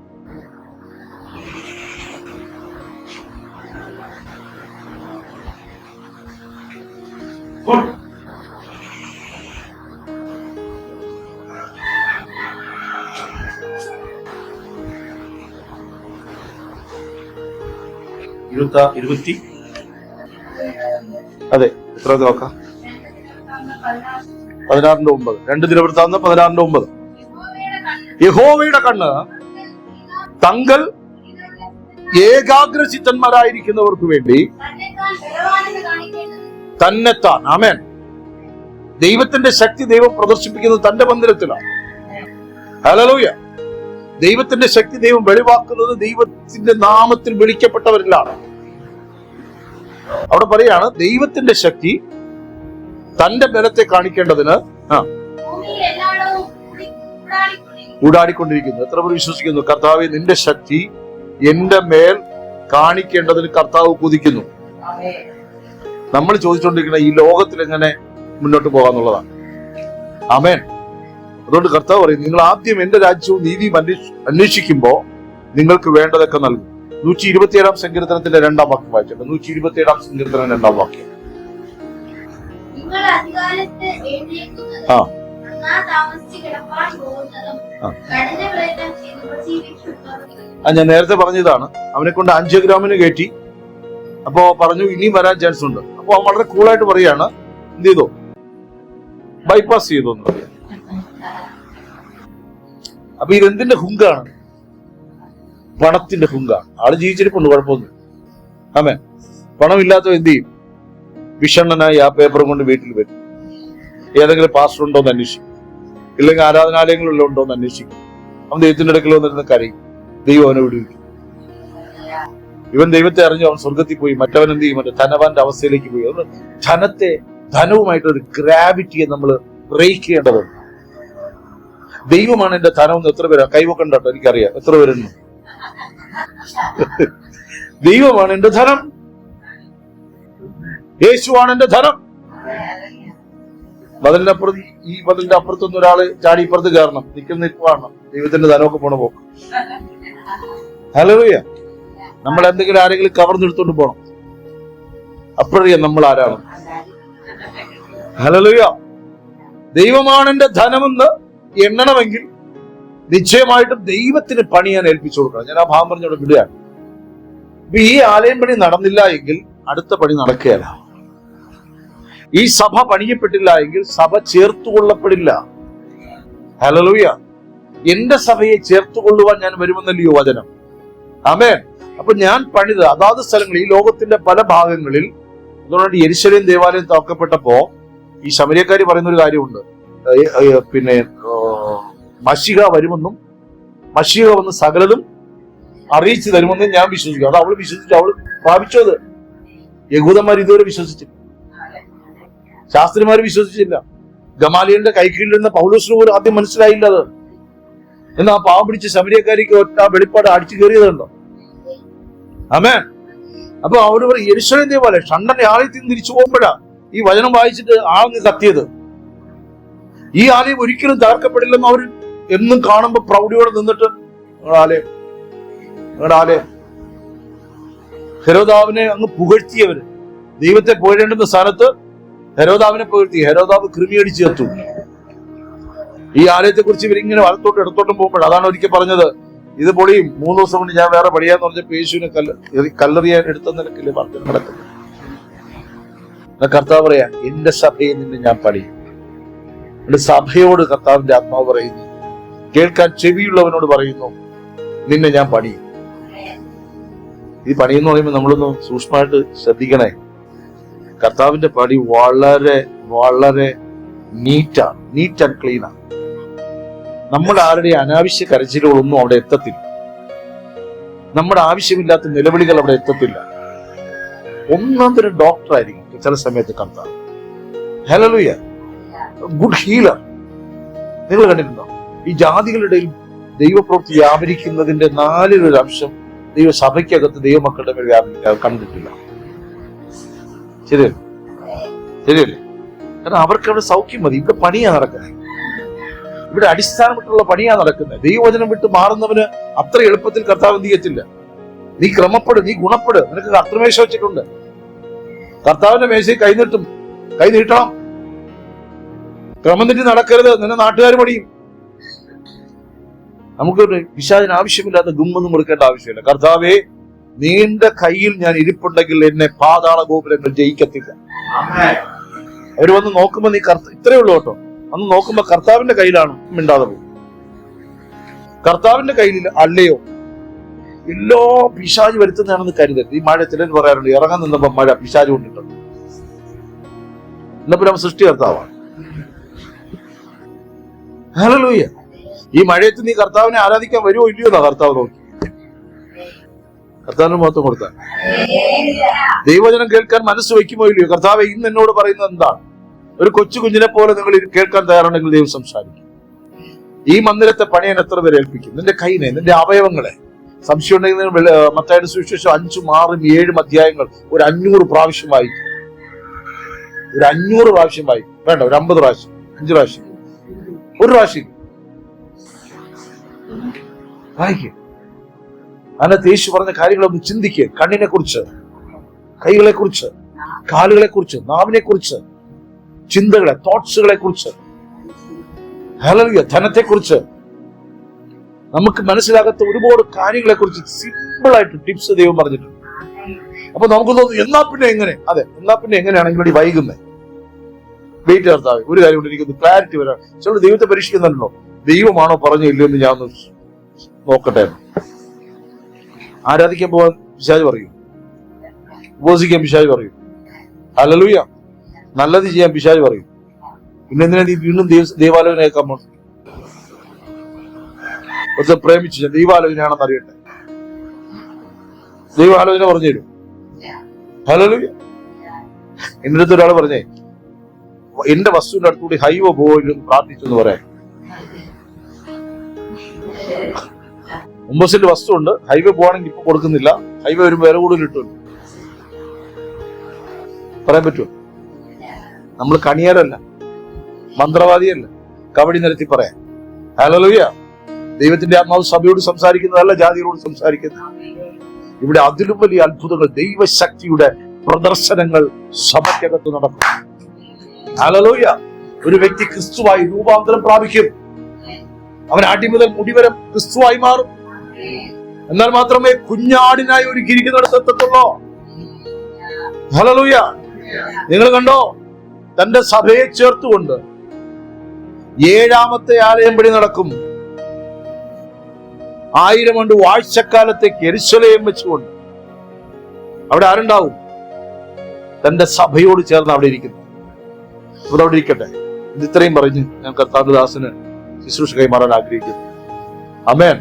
അതെ, എത്ര നോക്കാം? 16:9. 2 ദിനവൃത്താന്തം 16:9. യഹോവയുടെ കണ്ണ് തങ്ങൾ ഏകാഗ്രചിത്തന്മാരായിരിക്കുന്നവർക്ക് വേണ്ടി തന്നെത്താൻ. ആമേൻ. ദൈവത്തിന്റെ ശക്തി ദൈവം പ്രദർശിപ്പിക്കുന്നത് തന്റെ മന്ദിരത്തിലാണ്. ഹല്ലേലൂയ. ദൈവത്തിന്റെ ശക്തി ദൈവം വെളിവാക്കുന്നത് ദൈവത്തിന്റെ നാമത്തിൽ വിളിക്കപ്പെട്ടവരിലാണ്. അവിടെ പറയാണ് ദൈവത്തിന്റെ ശക്തി തന്റെ ബലത്തെ കാണിക്കേണ്ടതിന് ഊടാടിക്കൊണ്ടിരിക്കുന്നു. എത്ര പേർ വിശ്വസിക്കുന്നു? കർത്താവെ നിന്റെ ശക്തി എന്റെ മേൽ കാണിക്കേണ്ടതിന് കർത്താവ് കുതിക്കുന്നു. നമ്മൾ ചോദിച്ചുകൊണ്ടിരിക്കുന്ന ഈ ലോകത്തിൽ എങ്ങനെ മുന്നോട്ട് പോകാന്നുള്ളതാണ്. ആമേൻ. അതുകൊണ്ട് കർത്താവ് പറയും, നിങ്ങൾ ആദ്യം എന്റെ രാജ്യവും നീതിയും അന്വേഷിക്കുമ്പോ നിങ്ങൾക്ക് വേണ്ടതൊക്കെ നൽകും. 127 സങ്കീർത്തനത്തിന്റെ 2-ാം വാക്യം വായിച്ചിട്ട്. 127 സങ്കീർത്തനം 2-ാം വാക്യം. ഞാൻ നേരത്തെ പറഞ്ഞതാണ്. അവനെ കൊണ്ട് 5 ഗ്രാമിന് കയറ്റി. അപ്പോ പറഞ്ഞു ഇനിയും വരാൻ ചാൻസ് ഉണ്ട്. അപ്പൊ അവൻ വളരെ കൂളായിട്ട് പറയാണ്, എന്ത് ചെയ്തോ? ബൈപ്പാസ് ചെയ്തോ എന്ന് പറയാം. അപ്പൊ ഇതെന്തിന്റെ ഹുങ്കാണ്? പണത്തിന്റെ ഹുങ്കാണ്. ആള് ജീവിച്ചിരിപ്പുണ്ട്, കുഴപ്പമൊന്നും. ആമേൻ. പണമില്ലാത്തവ എന്ത് ചെയ്യും? വിഷണ്ണനായി ആ പേപ്പറും കൊണ്ട് വീട്ടിൽ വരും. ഏതെങ്കിലും പാസ്റ്റർ ഉണ്ടോ എന്ന് അന്വേഷിക്കും, ഇല്ലെങ്കിൽ ആരാധനാലയങ്ങളിൽ ഉണ്ടോ എന്ന് അന്വേഷിക്കും. അവൻ ദൈവത്തിന്റെ അടുക്കൽ വന്നിരുന്ന കരയും. ദൈവം അവനെ വിടുവിക്കും. ഇവൻ ദൈവത്തെ അറിഞ്ഞു അവൻ സ്വർഗത്തിൽ പോയി. മറ്റവൻ എന്ത് ചെയ്യും? മറ്റേ ധനവാന്റെ അവസ്ഥയിലേക്ക് പോയി. അതുകൊണ്ട് ധനവുമായിട്ടൊരു ഗ്രാവിറ്റിയെ നമ്മൾ ബ്രേക്ക് ചെയ്യേണ്ടതുണ്ട്. ദൈവമാണ് എന്റെ ധനം എന്ന് എത്ര പേരാ കൈവക്കണ്ടോ? എനിക്കറിയാം എത്ര പേരുണ്ട്. ദൈവമാണ് എന്റെ ധനം, യേശുവാണ് എന്റെ ധനം. മതിലിന്റെ അപ്പുറത്ത്, ഈ മതിലിന്റെ അപ്പുറത്തൊന്നും ഒരാള് ചാടി ഇപ്പുറത്ത് കയറണം, നിൽക്കുവാണ് ദൈവത്തിന്റെ ധനമൊക്കെ പോണ പോക്ക്. ഹല്ലേലൂയ. നമ്മൾ എന്തെങ്കിലും ആരെങ്കിലും കവർന്നെടുത്തോണ്ട് പോണം, അപ്പോഴേ നമ്മൾ ആരാണ്. ഹല്ലേലൂയ. ദൈവമാണ് എന്റെ ധനമെന്ന് എണ്ണണമെങ്കിൽ നിശ്ചയമായിട്ടും ദൈവത്തിന് പണി ഞാൻ ഏൽപ്പിച്ചു കൊടുക്കണം. ഞാൻ ആ ഭാഗം പറഞ്ഞോടെ വിടുകയാണ്. ഇപ്പൊ ഈ ആലയം പണി നടന്നില്ല എങ്കിൽ അടുത്ത പണി നടക്കുകയല്ല. ഈ സഭ പണിയപ്പെട്ടില്ല എങ്കിൽ സഭ ചേർത്തുകൊള്ളപ്പെടില്ല. ഹല്ലേലൂയ. എന്റെ സഭയെ ചേർത്തുകൊള്ളുവാൻ ഞാൻ വരുമെന്നല്ലയോ വചനം. ആമേൻ. അപ്പൊ ഞാൻ പണിത് അതാത് സ്ഥലങ്ങളിൽ, ഈ ലോകത്തിന്റെ പല ഭാഗങ്ങളിൽ, അതുകൊണ്ട് യെരൂശലേം ദേവാലയം തകർക്കപ്പെട്ടപ്പോ ഈ ശമര്യക്കാരി പറയുന്ന ഒരു കാര്യമുണ്ട്, പിന്നെ മശിഹ വരുമെന്നും മശിഹ വന്ന് സകലതും അറിയിച്ചു തരുമെന്നും ഞാൻ വിശ്വസിക്കും. അത് അവള് വിശ്വസിച്ചു, അവള് പ്രാപിച്ചത്. യഹൂദന്മാർ ഇതുവരെ വിശ്വസിച്ചില്ല, ശാസ്ത്രിമാര് വിശ്വസിച്ചില്ല. ഗമാലിയലിന്റെ കൈക്കീഴിലിരുന്ന പൗലോസിന് പോലും ആദ്യം മനസ്സിലായില്ല അത്. എന്നാ ആ പാവം പിടിച്ച ശമര്യക്കാരിക്ക് ഒറ്റ വെളിപ്പാട് അടിച്ചു കയറിയതുണ്ടോ? ആമേൻ. അപ്പൊ അവര് പറയും യെരൂശലേം ദേവാലയം ഷണ്ടന്റെ ആലയത്തിൽ നിന്ന് തിരിച്ചു പോകുമ്പോഴാ ഈ വചനം വായിച്ചിട്ട് ആളെന്ന് കത്തിയത്. ഈ ആലയം ഒരിക്കലും തകർക്കപ്പെടില്ലെന്ന് അവർ എന്നും കാണുമ്പോ പ്രൗഢിയോടെ നിന്നിട്ട് നിങ്ങളുടെ ആലയം ഹെരോദാവിനെ അങ്ങ് പുകഴ്ത്തിയവര്, ദൈവത്തെ പുകഴേണ്ടുന്ന സ്ഥാനത്ത് ഹെരോദാവിനെ പുകഴ്ത്തി. ഹെരോദാവ് കൃമിയടിച്ച് ചേർത്തു. ഈ ആലയത്തെ കുറിച്ച് ഇവരിങ്ങനെ വലത്തോട്ടും ഇടത്തോട്ടും പോകുമ്പോൾ അതാണ് ഒരിക്കൽ പറഞ്ഞത്, ഇത് പൊളിയും, 3 ദിവസം കൊണ്ട് ഞാൻ വേറെ പണിയാന്ന് പറഞ്ഞപ്പോ യേശുവിനെ കല്ലെറിയാൻ എടുത്ത നിലക്കില്ലേ പറഞ്ഞു നടക്കുന്നത്. കർത്താവ് പറയാ എന്റെ സഭയെ നിന്ന് ഞാൻ പണിയും. എന്റെ സഭയോട് കർത്താവിന്റെ ആത്മാവ് പറയുന്നു, കേൾക്കാൻ ചെവിയുള്ളവനോട് പറയുന്നു, നിന്നെ ഞാൻ പണിയും. ഈ പണിയെന്ന് പറയുമ്പോൾ നമ്മളൊന്ന് സൂക്ഷ്മമായിട്ട് ശ്രദ്ധിക്കണേ. കർത്താവിന്റെ പണി വളരെ വളരെ നീറ്റാണ്, നീറ്റ് ആൻഡ് ക്ലീനാണ്. നമ്മുടെ ആരുടെ അനാവശ്യ കരച്ചിലുകളൊന്നും അവിടെ എത്തത്തില്ല. നമ്മുടെ ആവശ്യമില്ലാത്ത നിലവിളികൾ അവിടെ എത്തത്തില്ല. ഒന്നാം തരം ഡോക്ടറായിരിക്കും ചില സമയത്ത് കർത്താവ്. ഹല്ലേലൂയ. Good healer. നിങ്ങൾ കണ്ടിട്ടുണ്ടോ? ഈ ജാതികളുടെ ദൈവപ്രവൃത്തി വ്യാപരിക്കുന്നതിന്റെ 4-1 അംശം ദൈവസഭയ്ക്കകത്ത് ദൈവമക്കളുടെ മേൽ വ്യാപരിക്കാൻ കണ്ടിട്ടില്ല. ശരിയല്ലേ? ശരിയല്ലേ? കാരണം അവർക്ക് അവിടെ സൗഖ്യം മതി. ഇവിടെ പണിയാ നടക്കുന്നത്, ഇവിടെ അടിസ്ഥാനമായിട്ടുള്ള പണിയാ നടക്കുന്നത്. ദൈവവചനം വിട്ട് മാറുന്നവന് അത്ര എളുപ്പത്തിൽ കർത്താവ് എന്ത് ചെയ്യത്തില്ല. നീ ക്രമപ്പെട്, നീ ഗുണപ്പെട്. നിനക്ക് കർത്തൃമേശ വെച്ചിട്ടുണ്ട്, കർത്താവിന്റെ മേശയിൽ കൈ നീട്ടണം. ക്രമം തെറ്റി നടക്കരുത്, നിന്നെ നാട്ടുകാർ പണിയും. നമുക്കൊരു പിശാചിന് ആവശ്യമില്ലാത്ത ഗുമ്മൊന്നും കൊടുക്കേണ്ട ആവശ്യമില്ല. കർത്താവേ, നീണ്ട കയ്യിൽ ഞാൻ ഇരിപ്പുണ്ടെങ്കിൽ എന്നെ പാതാള ഗോപുരങ്ങൾ ജയിക്കത്തില്ല. അവര് വന്ന് നോക്കുമ്പോ നീ ഇത്രയേ ഉള്ളൂ കേട്ടോ, അന്ന് നോക്കുമ്പോ കർത്താവിന്റെ കയ്യിലാണ്, മിണ്ടാതെ പോകും. കർത്താവിന്റെ കയ്യിൽ അല്ലയോ എല്ലോ പിശാച് വരുത്തുന്നതാണെന്ന് കരുതരുത്. ഈ മഴ ചിലർ പറയാറുണ്ട്, ഇറങ്ങാൻ നിന്നപ്പോ മഴ പിശാച് കൊണ്ടിട്ടുണ്ട്. എന്നപ്പോ നമ്മൾ സൃഷ്ടി കർത്താവാണ്. ഹല്ലേലൂയ. ഈ മഴയത്ത് നീ കർത്താവിനെ ആരാധിക്കാൻ വരുമോ ഇല്ലയോ എന്നാ കർത്താവ് നോക്കി. കർത്താവിന് മഹത്വം കൊടുത്താൽ ദൈവവചനം കേൾക്കാൻ മനസ്സ് വയ്ക്കുമോ ഇല്ലയോ? കർത്താവ് ഇന്ന് എന്നോട് പറയുന്നത് എന്താണ്? ഒരു കൊച്ചു കുഞ്ഞിനെ പോലെ നിങ്ങൾ കേൾക്കാൻ തയ്യാറുണ്ടെങ്കിൽ ദൈവം സംസാരിക്കും. ഈ മന്ദിരത്തെ പണിയാൻ എത്ര പേര് ഏൽപ്പിക്കും? നിന്റെ കൈനെ, നിന്റെ അവയവങ്ങളെ. സംശയം ഉണ്ടെങ്കിൽ മത്തായിയുടെ സുവിശേഷം 5, 6, 7 അധ്യായങ്ങൾ ഒരു 500 പ്രാവശ്യം വായിക്കും. ഒരു 500 പ്രാവശ്യം വായിക്കും. വേണ്ട, ഒരു 50 പ്രാവശ്യം, 5 പ്രാവശ്യം, 1 പ്രാവശ്യം വായിക്കും. അതിനകത്ത് യേശു പറഞ്ഞ കാര്യങ്ങളൊന്ന് ചിന്തിക്കുക. കണ്ണിനെ കുറിച്ച്, കൈകളെ കുറിച്ച്, കാലുകളെ കുറിച്ച്, നാവിനെ കുറിച്ച്, ചിന്തകളെ, തോട്ട്സുകളെ കുറിച്ച്, ഹല്ലേലൂയ, ധനത്തെ കുറിച്ച്, നമുക്ക് മനസ്സിലാകാത്ത ഒരുപാട് കാര്യങ്ങളെ കുറിച്ച് സിമ്പിൾ ആയിട്ട് ടിപ്സ് ദൈവം പറഞ്ഞിട്ടുണ്ട്. അപ്പൊ നമുക്ക് തോന്നുന്നു എന്നാ പിന്നെ എങ്ങനെ? അതെ, എന്നാ പിന്നെ എങ്ങനെയാണെങ്കിൽ ഇവിടെ വൈകുന്നേ വെയിറ്റ് കർത്താവ് ഒരു കാര്യം കൊണ്ട് എനിക്കൊന്ന് ക്ലാരിറ്റി വരാം. ചില ദൈവത്തെ പരീക്ഷിക്കുന്നുണ്ടല്ലോ, ദൈവമാണോ പറഞ്ഞോ ഇല്ലയോ എന്ന് ഞാൻ നോക്കട്ടെ. ആരാധിക്കാൻ പോവാൻ പിശാച് പറയും, ഉപവസിക്കാൻ പിശാച് പറയും, ഹല്ലേലൂയ, നല്ലത് ചെയ്യാൻ പിശാച് പറയും. പിന്നെ എന്തിനാ നീ വീണ്ടും ദൈവാലോചന കേൾക്കാൻ പോകണം? കുറച്ച് പ്രേമിച്ചു ഞാൻ ദൈവാലോചനയാണെന്ന് അറിയട്ടെ. ദൈവാലോചന പറഞ്ഞു തരും. ഹല്ലേലൂയ. എന്റെ അടുത്ത് ഒരാൾ പറഞ്ഞേ, എന്റെ വസ്തുവിന്റെ അടുത്തുകൂടി ഹൈവേ പോയി പ്രാർത്ഥിച്ചു എന്ന് പറയാം. മുമ്പസിന്റെ വസ്തു ഉണ്ട്, ഹൈവേ പോവാണെങ്കിൽ ഇപ്പൊ കൊടുക്കുന്നില്ല, ഹൈവേ വരുമ്പോ വില കൂടുതൽ ഇട്ടു പറയാൻ പറ്റുമോ? നമ്മൾ കണിയാരല്ല, മന്ത്രവാദിയല്ല, കബഡി നിരത്തി പറയാൻ. ഹല്ലേലൂയ. ദൈവത്തിന്റെ ആത്മാവ് സഭയോട് സംസാരിക്കുന്നതല്ല, ജാതികളോട് സംസാരിക്കുന്നത്. ഇവിടെ അതിലും വലിയ അത്ഭുതങ്ങൾ, ദൈവശക്തിയുടെ പ്രദർശനങ്ങൾ സഭയ്ക്കകത്ത് നടക്കും. ഹല്ലേലൂയ. ഒരു വ്യക്തി ക്രിസ്തുവായി രൂപാന്തരം പ്രാപിക്കും. അവൻ അടി മുതൽ മുടി വരെ ക്രിസ്തുവായി മാറും. എന്നാൽ മാത്രമേ കുഞ്ഞാടിനായി ഒരുക്കിയിരിക്കുന്നിടത്ത് എത്തത്തുള്ളൂ. ഹല്ലേലൂയ. നിങ്ങൾ കണ്ടോ, തന്റെ സഭയെ ചേർത്തുകൊണ്ട് 7ാമത്തെ ആലയം പണി നടക്കും. 1000 ആണ്ട് വാഴ്ചക്കാലത്തേക്ക് യെരൂശലേം വെച്ചുകൊണ്ട് അവിടെ ആരുണ്ടാവും? തന്റെ സഭയോട് ചേർന്ന് അവിടെ ഇരിക്കുന്നു. അവിടെ ഇരിക്കട്ടെ. ഇത് ഇത്രയും പറഞ്ഞ് ഞാൻ കർത്താവിദാസന് ശുശ്രൂഷ കൈമാറാൻ ആഗ്രഹിക്കുന്നു. ആമേൻ.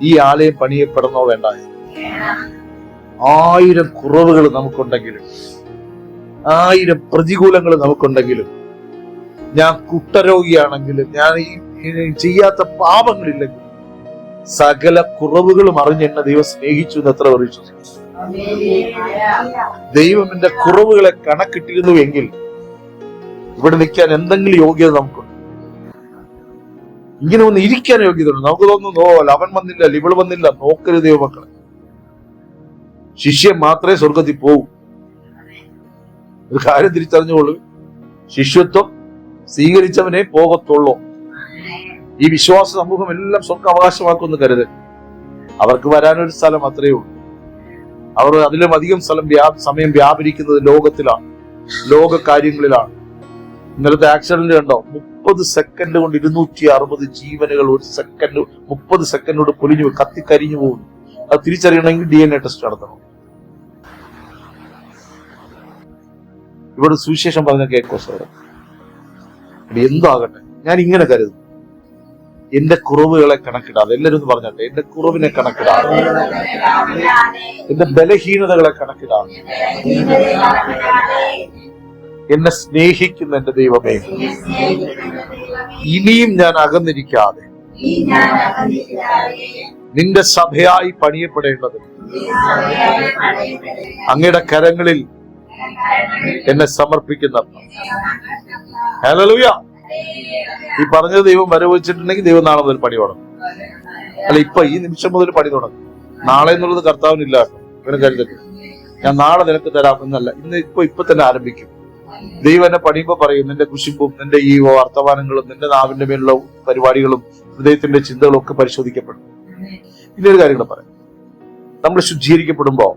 ഈ ആലയം പണിയപ്പെടണോ വേണ്ട? 1000 കുറവുകൾ നമുക്കുണ്ടെങ്കിലും, 1000 പ്രതികൂലങ്ങൾ നമുക്കുണ്ടെങ്കിലും, ഞാൻ കുട്ടരോഗിയാണെങ്കിലും, ഞാൻ ഈ ചെയ്യാത്ത പാപങ്ങളില്ലെങ്കിലും, സകല കുറവുകളും അറിഞ്ഞ് എന്നെ ദൈവം സ്നേഹിച്ചു എന്ന് എത്ര വിശ്വസിക്കും? ദൈവം എന്റെ കുറവുകളെ കണക്കിട്ടിരുന്നു എങ്കിൽ ഇവിടെ നിൽക്കാൻ എന്തെങ്കിലും യോഗ്യത നമുക്കുണ്ട്. ഇങ്ങനെ ഒന്ന് ഇരിക്കാൻ യോഗ്യതയുണ്ട്. നമുക്ക് തോന്നുന്നു, അവൻ വന്നില്ല, ഇവള് വന്നില്ല. നോക്കരുത് ദൈവമക്കളെ. ശിഷ്യൻ മാത്രമേ സ്വർഗത്തിൽ പോകൂ. ഒരു കാര്യം തിരിച്ചറിഞ്ഞോളൂ, ശിഷ്യത്വം സ്വീകരിച്ചവനെ പോകത്തുള്ളൂ. ഈ വിശ്വാസ സമൂഹം എല്ലാം സ്വർഗം അവകാശമാക്കുമെന്ന് കരുത്. അവർക്ക് വരാനൊരു സ്ഥലം അത്രയേ ഉള്ളൂ. അവർ അതിലും അധികം സമയം വ്യാപരിക്കുന്നത് ലോകത്തിലാണ്, ലോക കാര്യങ്ങളിലാണ്. ഇന്നലത്തെ ആക്സിഡന്റ് കണ്ടോ? 30 സെക്കൻഡ് കൊണ്ട് 260 ജീവനുകൾ ഒരു സെക്കൻഡ്, 30 സെക്കൻഡ് കൊണ്ട് പൊലിഞ്ഞു കത്തിക്കരിഞ്ഞു പോകുന്നു. അത് തിരിച്ചറിയണമെങ്കിൽ DNA ടെസ്റ്റ് നടത്തണം. ഇവിടെ സുവിശേഷം പറഞ്ഞ കേൾക്കോ സാർ? എന്താകട്ടെ, ഞാൻ ഇങ്ങനെ കരുതും, എന്റെ കുറവുകളെ കണക്കിടാതെ, എല്ലാവരും ഒന്ന് പറഞ്ഞാട്ടെ, എന്റെ കുറവിനെ കണക്കിടാതെ, എന്റെ ബലഹീനതകളെ കണക്കിടാതെ, എന്നെ സ്നേഹിക്കുന്ന എന്റെ ദൈവമേ, ഇനിയും ഞാൻ അകന്നിരിക്കാതെ നിന്റെ സഭയായി പണിയപ്പെടേണ്ടത് അങ്ങയുടെ കരങ്ങളിൽ എന്നെ സമർപ്പിക്കുന്ന. ഹല്ലേലൂയ. ഈ പറഞ്ഞത് ദൈവം വരവച്ചിട്ടുണ്ടെങ്കിൽ ദൈവം നാളെ മുതൽ പണി തുടങ്ങും. അല്ല, ഇപ്പൊ ഈ നിമിഷം മുതൽ പണി തുടങ്ങും. നാളെ എന്നുള്ളത് കർത്താവിനില്ല. ഇവന് കരുതട്ടെ, ഞാൻ നാളെ നിനക്ക് തരാം എന്നല്ല, ഇപ്പൊ തന്നെ ആരംഭിക്കും. ദൈവം എന്നെ പണിയുമ്പോ പറയും, നിന്റെ കുശുമ്പും നിന്റെ ഈ വർത്തമാനങ്ങളും നിന്റെ നാവിന്റെ മേലുള്ള പരിപാടികളും ഹൃദയത്തിന്റെ ചിന്തകളും ഒക്കെ പരിശോധിക്കപ്പെടും. ഇന്നൊരു കാര്യം കൂടെ പറയാം. നമ്മൾ ശുദ്ധീകരിക്കപ്പെടുമ്പോ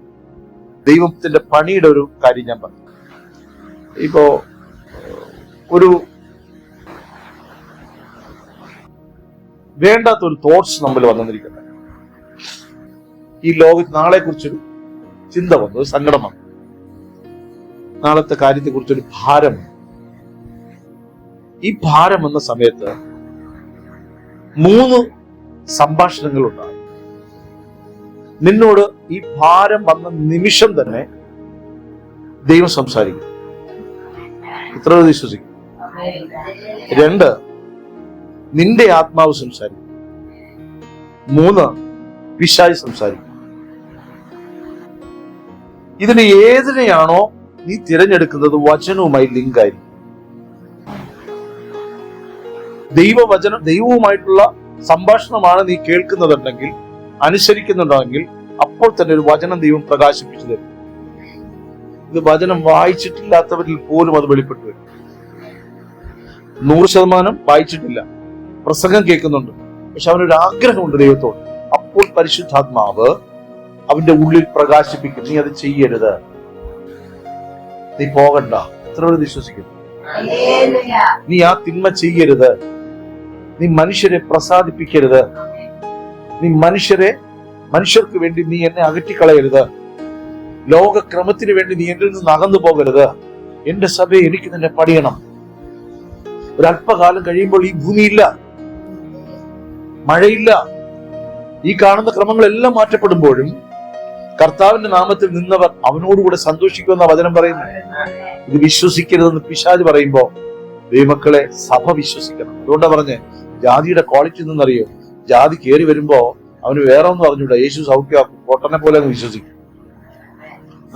ദൈവത്തിന്റെ പണിയുടെ ഒരു കാര്യം ഞാൻ പറഞ്ഞു. ഇപ്പോ ഒരു വേണ്ടാത്തൊരു തോട്ട്സ് നമ്മൾ വന്നിരിക്കട്ടെ. ഈ ലോകത്ത് നാളെ കുറിച്ചൊരു ചിന്ത വന്നു, ഒരു സങ്കടം വന്നു, നാളത്തെ കാര്യത്തെ കുറിച്ചൊരു ഭാരം. ഈ ഭാരം വന്ന സമയത്ത് 3 സംഭാഷണങ്ങളുണ്ടായി. നിന്നോട് ഈ ഭാരം വന്ന നിമിഷം തന്നെ ദൈവം സംസാരിക്കും. ഇത്ര വിശ്വസിക്കും. 2, നിന്റെ ആത്മാവ് സംസാരിക്കും. 3, പിശാച് സംസാരിക്കും. ഇതിന് ഏതിനെയാണോ നീ തിരഞ്ഞെടുക്കുന്നത് വചനവുമായി ലിങ്ക് ആയിരിക്കും. ദൈവവചനം, ദൈവവുമായിട്ടുള്ള സംഭാഷണമാണ് നീ കേൾക്കുന്നുണ്ടെങ്കിൽ, അനുസരിക്കുന്നുണ്ടെങ്കിൽ, അപ്പോൾ തന്നെ ഒരു വചനം ദൈവം പ്രകാശിപ്പിച്ചു തരും. ഇത് വചനം വായിച്ചിട്ടില്ലാത്തവരിൽ പോലും അത് വെളിപ്പെട്ടു വരും. 100% വായിച്ചിട്ടില്ല, പ്രസംഗം കേൾക്കുന്നുണ്ട്, പക്ഷെ അവനൊരു ആഗ്രഹമുണ്ട് ദൈവത്തോട്. അപ്പോൾ പരിശുദ്ധാത്മാവ് അവന്റെ ഉള്ളിൽ പ്രകാശിപ്പിക്കും, നീ അത് ചെയ്യരുത്, നീ പോകണ്ട. എത്ര പേര് വിശ്വസിക്കുന്നു? നീ ആ തിന്മ ചെയ്യരുത്, നീ മനുഷ്യരെ പ്രസാദിപ്പിക്കരുത്, നീ മനുഷ്യർക്ക് വേണ്ടി നീ എന്നെ അകറ്റിക്കളയരുത്, ലോകക്രമത്തിന് വേണ്ടി നീ എന്നിൽ നിന്ന് അകന്നു പോകരുത്. എന്റെ സഭയെ എനിക്ക് നിന്നെ പണിയണം. ഒരല്പകാലം കഴിയുമ്പോൾ ഈ ഭൂമിയില്ല, മഴയില്ല, ഈ കാണുന്ന ക്രമങ്ങളെല്ലാം മാറ്റപ്പെടുമ്പോഴും കർത്താവിന്റെ നാമത്തിൽ നിന്നവർ അവനോടുകൂടെ സന്തോഷിക്കുമെന്ന വചനം പറയുന്നു. ഇത് വിശ്വസിക്കരുതെന്ന് പിശാച് പറയുമ്പോ ദൈവമക്കളെ സഭ വിശ്വസിക്കണം. അതുകൊണ്ടാ പറഞ്ഞേ, ജാതിയുടെ ക്വാളിറ്റി എന്നറിയോ? ജാതി കയറി വരുമ്പോ അവന് വേറെ ഒന്നും അറിഞ്ഞൂടാ, യേശു സൗഖ്യമാക്കും, പൊട്ടനെ പോലെ അങ്ങ് വിശ്വസിക്കും.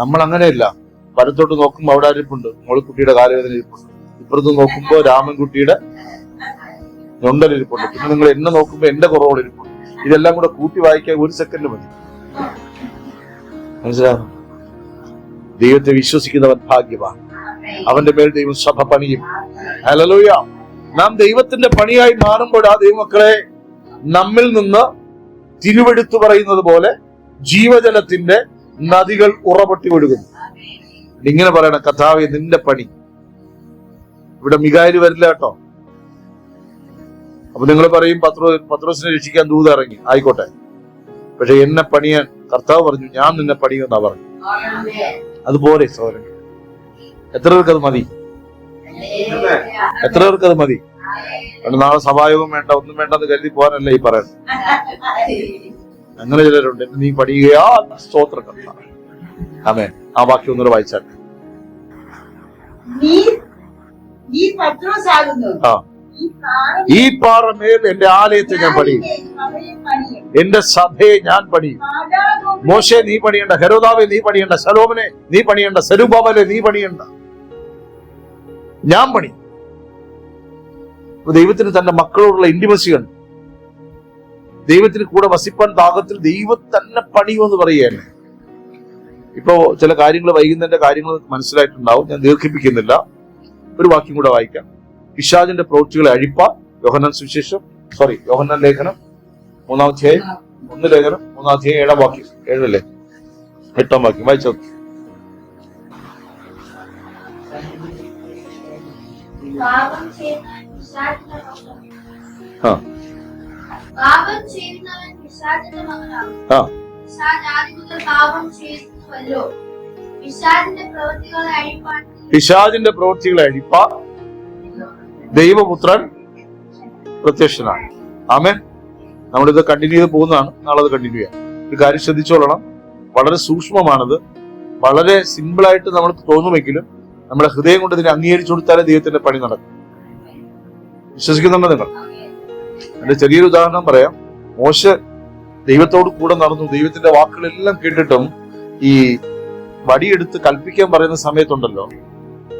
നമ്മൾ അങ്ങനെയല്ല. പരത്തോട്ട് നോക്കുമ്പോ അവിടെ ഇരിപ്പുണ്ട്, മോളിക്കുട്ടിയുടെ കാലുവേദന ഇരിപ്പുണ്ട്, ഇപ്പുറത്ത് നോക്കുമ്പോ രാമൻകുട്ടിയുടെ ഞൊണ്ടലിരിപ്പുണ്ട്. പിന്നെ നിങ്ങൾ എന്നെ നോക്കുമ്പോ എന്റെ കുറവുകളിരിപ്പുണ്ട്. ഇതെല്ലാം കൂടെ കൂട്ടി വായിക്കാൻ 1 സെക്കൻഡ് മതി. മനസ്സിലാകും? ദൈവത്തെ വിശ്വസിക്കുന്നവൻ ഭാഗ്യവാൻ. അവന്റെ മേൽ ദൈവം സഭ പണിയും. ഹല്ലേലൂയ. നാം ദൈവത്തിന്റെ പണിയായി മാറുമ്പോഴാ ദൈവമക്കളെ നമ്മിൽ നിന്ന് തിരുവെടുത്തു പറയുന്നത് പോലെ ജീവജലത്തിന്റെ നദികൾ ഉറപൊട്ടി ഒഴുകുന്നു. ഇങ്ങനെ പറയണം, കർത്താവേ നിന്റെ പണി. ഇവിടെ മികായിൽ വരില്ല കേട്ടോ. അപ്പൊ നിങ്ങൾ പറയും പത്രോസിനെ രക്ഷിക്കാൻ ദൂത ഇറങ്ങി, ആയിക്കോട്ടെ. പക്ഷെ എന്നെ പണിയാൻ കർത്താവ് പറഞ്ഞു, ഞാൻ നിന്നെ പണിയുമെന്നാ പറഞ്ഞു. അതുപോലെ സഹോദരൻ, എത്ര പേർക്ക് അത് മതി? എത്ര പേർക്ക് അത് മതി? നാളെ സഭായോഗം വേണ്ട, ഒന്നും വേണ്ടെന്ന് കരുതി പോകാനല്ല ഈ പറയുന്നത്. അങ്ങനെ ചിലരുണ്ട്, നീ പണിയുകയാ സ്തോത്രം കർത്താവേ. ആമേൻ. ആ വാക്യം ഒന്നുകൂടെ വായിച്ചാൽ. ഈ പാറമേൽ എന്റെ ആലയത്തെ ഞാൻ പണിയും, എന്റെ സഭയെ ഞാൻ പണിയും. മോശെ നീ പണിയണ്ട, ഹെരോദാവെ നീ പണിയണ്ട, ശലോമനെ നീ പണിയണ്ട, സെരുബാബേലെ നീ പണിയണ്ട, ഞാൻ പണി. ദൈവത്തിന് തന്റെ മക്കളോടുള്ള ഇന്റിമസി ഉണ്ട്. ദൈവത്തിന് കൂടെ വസിപ്പാൻ പാകത്തിൽ ദൈവം തന്നെ പണിയുമെന്ന് പറയുകയല്ലേ. ഇപ്പോ ചില കാര്യങ്ങൾ വൈകുന്നതിന്റെ കാര്യങ്ങൾ മനസ്സിലായിട്ടുണ്ടാവും, ഞാൻ ദീർഘിപ്പിക്കുന്നില്ല. ഒരു വാക്യം കൂടെ വായിക്കാം. പിശാചിന്റെ പ്രവൃത്തികളെ അഴിപ്പാൻ യോഹന്നാൻ ലേഖനം 3-ാം അധ്യായം 3-ാം അധ്യായം 7-ാം വാക്യം, 7-ല്ലേ 8-ാം വാക്യം വായിച്ചോ. പിശാചിന്റെ പ്രവൃത്തികളെ അഴിപ്പാൻ ദൈവപുത്രൻ പ്രത്യക്ഷനാണ്. ആമേൻ. നമ്മളിത് കണ്ടിന്യൂ ചെയ്ത് പോകുന്നതാണ്. നാളെ അത് കണ്ടിന്യൂ ചെയ്യാം. ഒരു കാര്യം ശ്രദ്ധിച്ചോളണം, വളരെ സൂക്ഷ്മമാണത്. വളരെ സിമ്പിളായിട്ട് നമ്മൾക്ക് തോന്നുമെങ്കിലും നമ്മുടെ ഹൃദയം കൊണ്ട് ഇതിനെ അംഗീകരിച്ചു കൊടുത്താലേ ദൈവത്തിന്റെ പണി നടക്കും. വിശ്വസിക്കുന്നുണ്ടോ നിങ്ങൾ? എന്റെ ചെറിയൊരു ഉദാഹരണം പറയാം. മോശെ ദൈവത്തോട് കൂടെ നടന്നു, ദൈവത്തിന്റെ വാക്കുകളെല്ലാം കേട്ടിട്ടും ഈ വടിയെടുത്ത് കൽപ്പിക്കാൻ പറയുന്ന സമയത്തുണ്ടല്ലോ,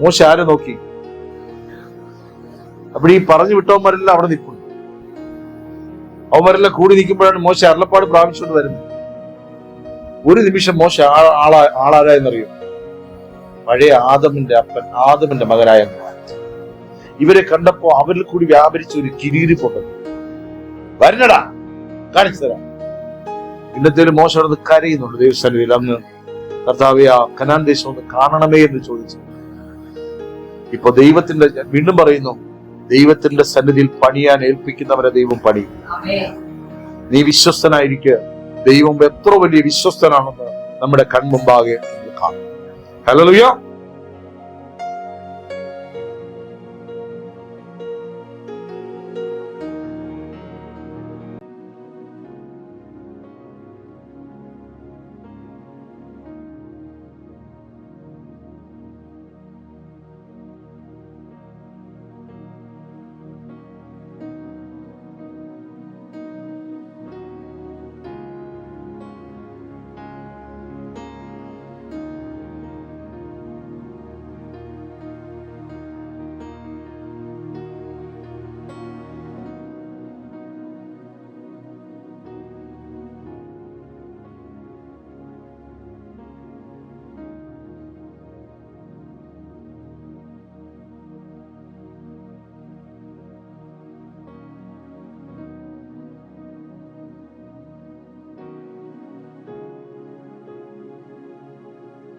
മോശെ ആരെ നോക്കി? അപ്പോൾ ഈ പറഞ്ഞു വിട്ടവന്മാരെല്ലാം അവിടെ നിൽക്കുന്നു. അവന്മാരെല്ലാം കൂടി നിൽക്കുമ്പോഴാണ് മോശെ അരുളപ്പാട് പ്രാപിച്ചുകൊണ്ട് വരുന്നത്. ഒരു നിമിഷം മോശെ ആളാരായെന്നറിയും? പഴയ ആദമിന്റെ അപ്പൻ, ആദമിന്റെ മകനായ. ഇവരെ കണ്ടപ്പോ അവരിൽ കൂടി വ്യാപരിച്ച ഒരു കിരീരിപ്പുണ്ട്. വരണടാ, കാണിച്ചു തരാം. ഇന്നത്തേലും മോശം അവിടെ കരയുന്നുണ്ട് ദൈവസന്നിധിയിൽ. അന്ന് കർത്താവേ ആ കനാൻ ദേശം ഒന്ന് കാണണമേ എന്ന് ചോദിച്ചു. ഇപ്പൊ ദൈവത്തിന്റെ, വീണ്ടും പറയുന്നു, ദൈവത്തിന്റെ സന്നിധിയിൽ പണിയാൻ ഏൽപ്പിക്കുന്നവരെ ദൈവം പണിയും. നീ വിശ്വസ്തനായിരിക്കുക. ദൈവം എത്ര വലിയ വിശ്വസ്തനാണെന്ന് നമ്മുടെ കൺമുമ്പാകെ കാണും. ഹല്ലേലൂയ.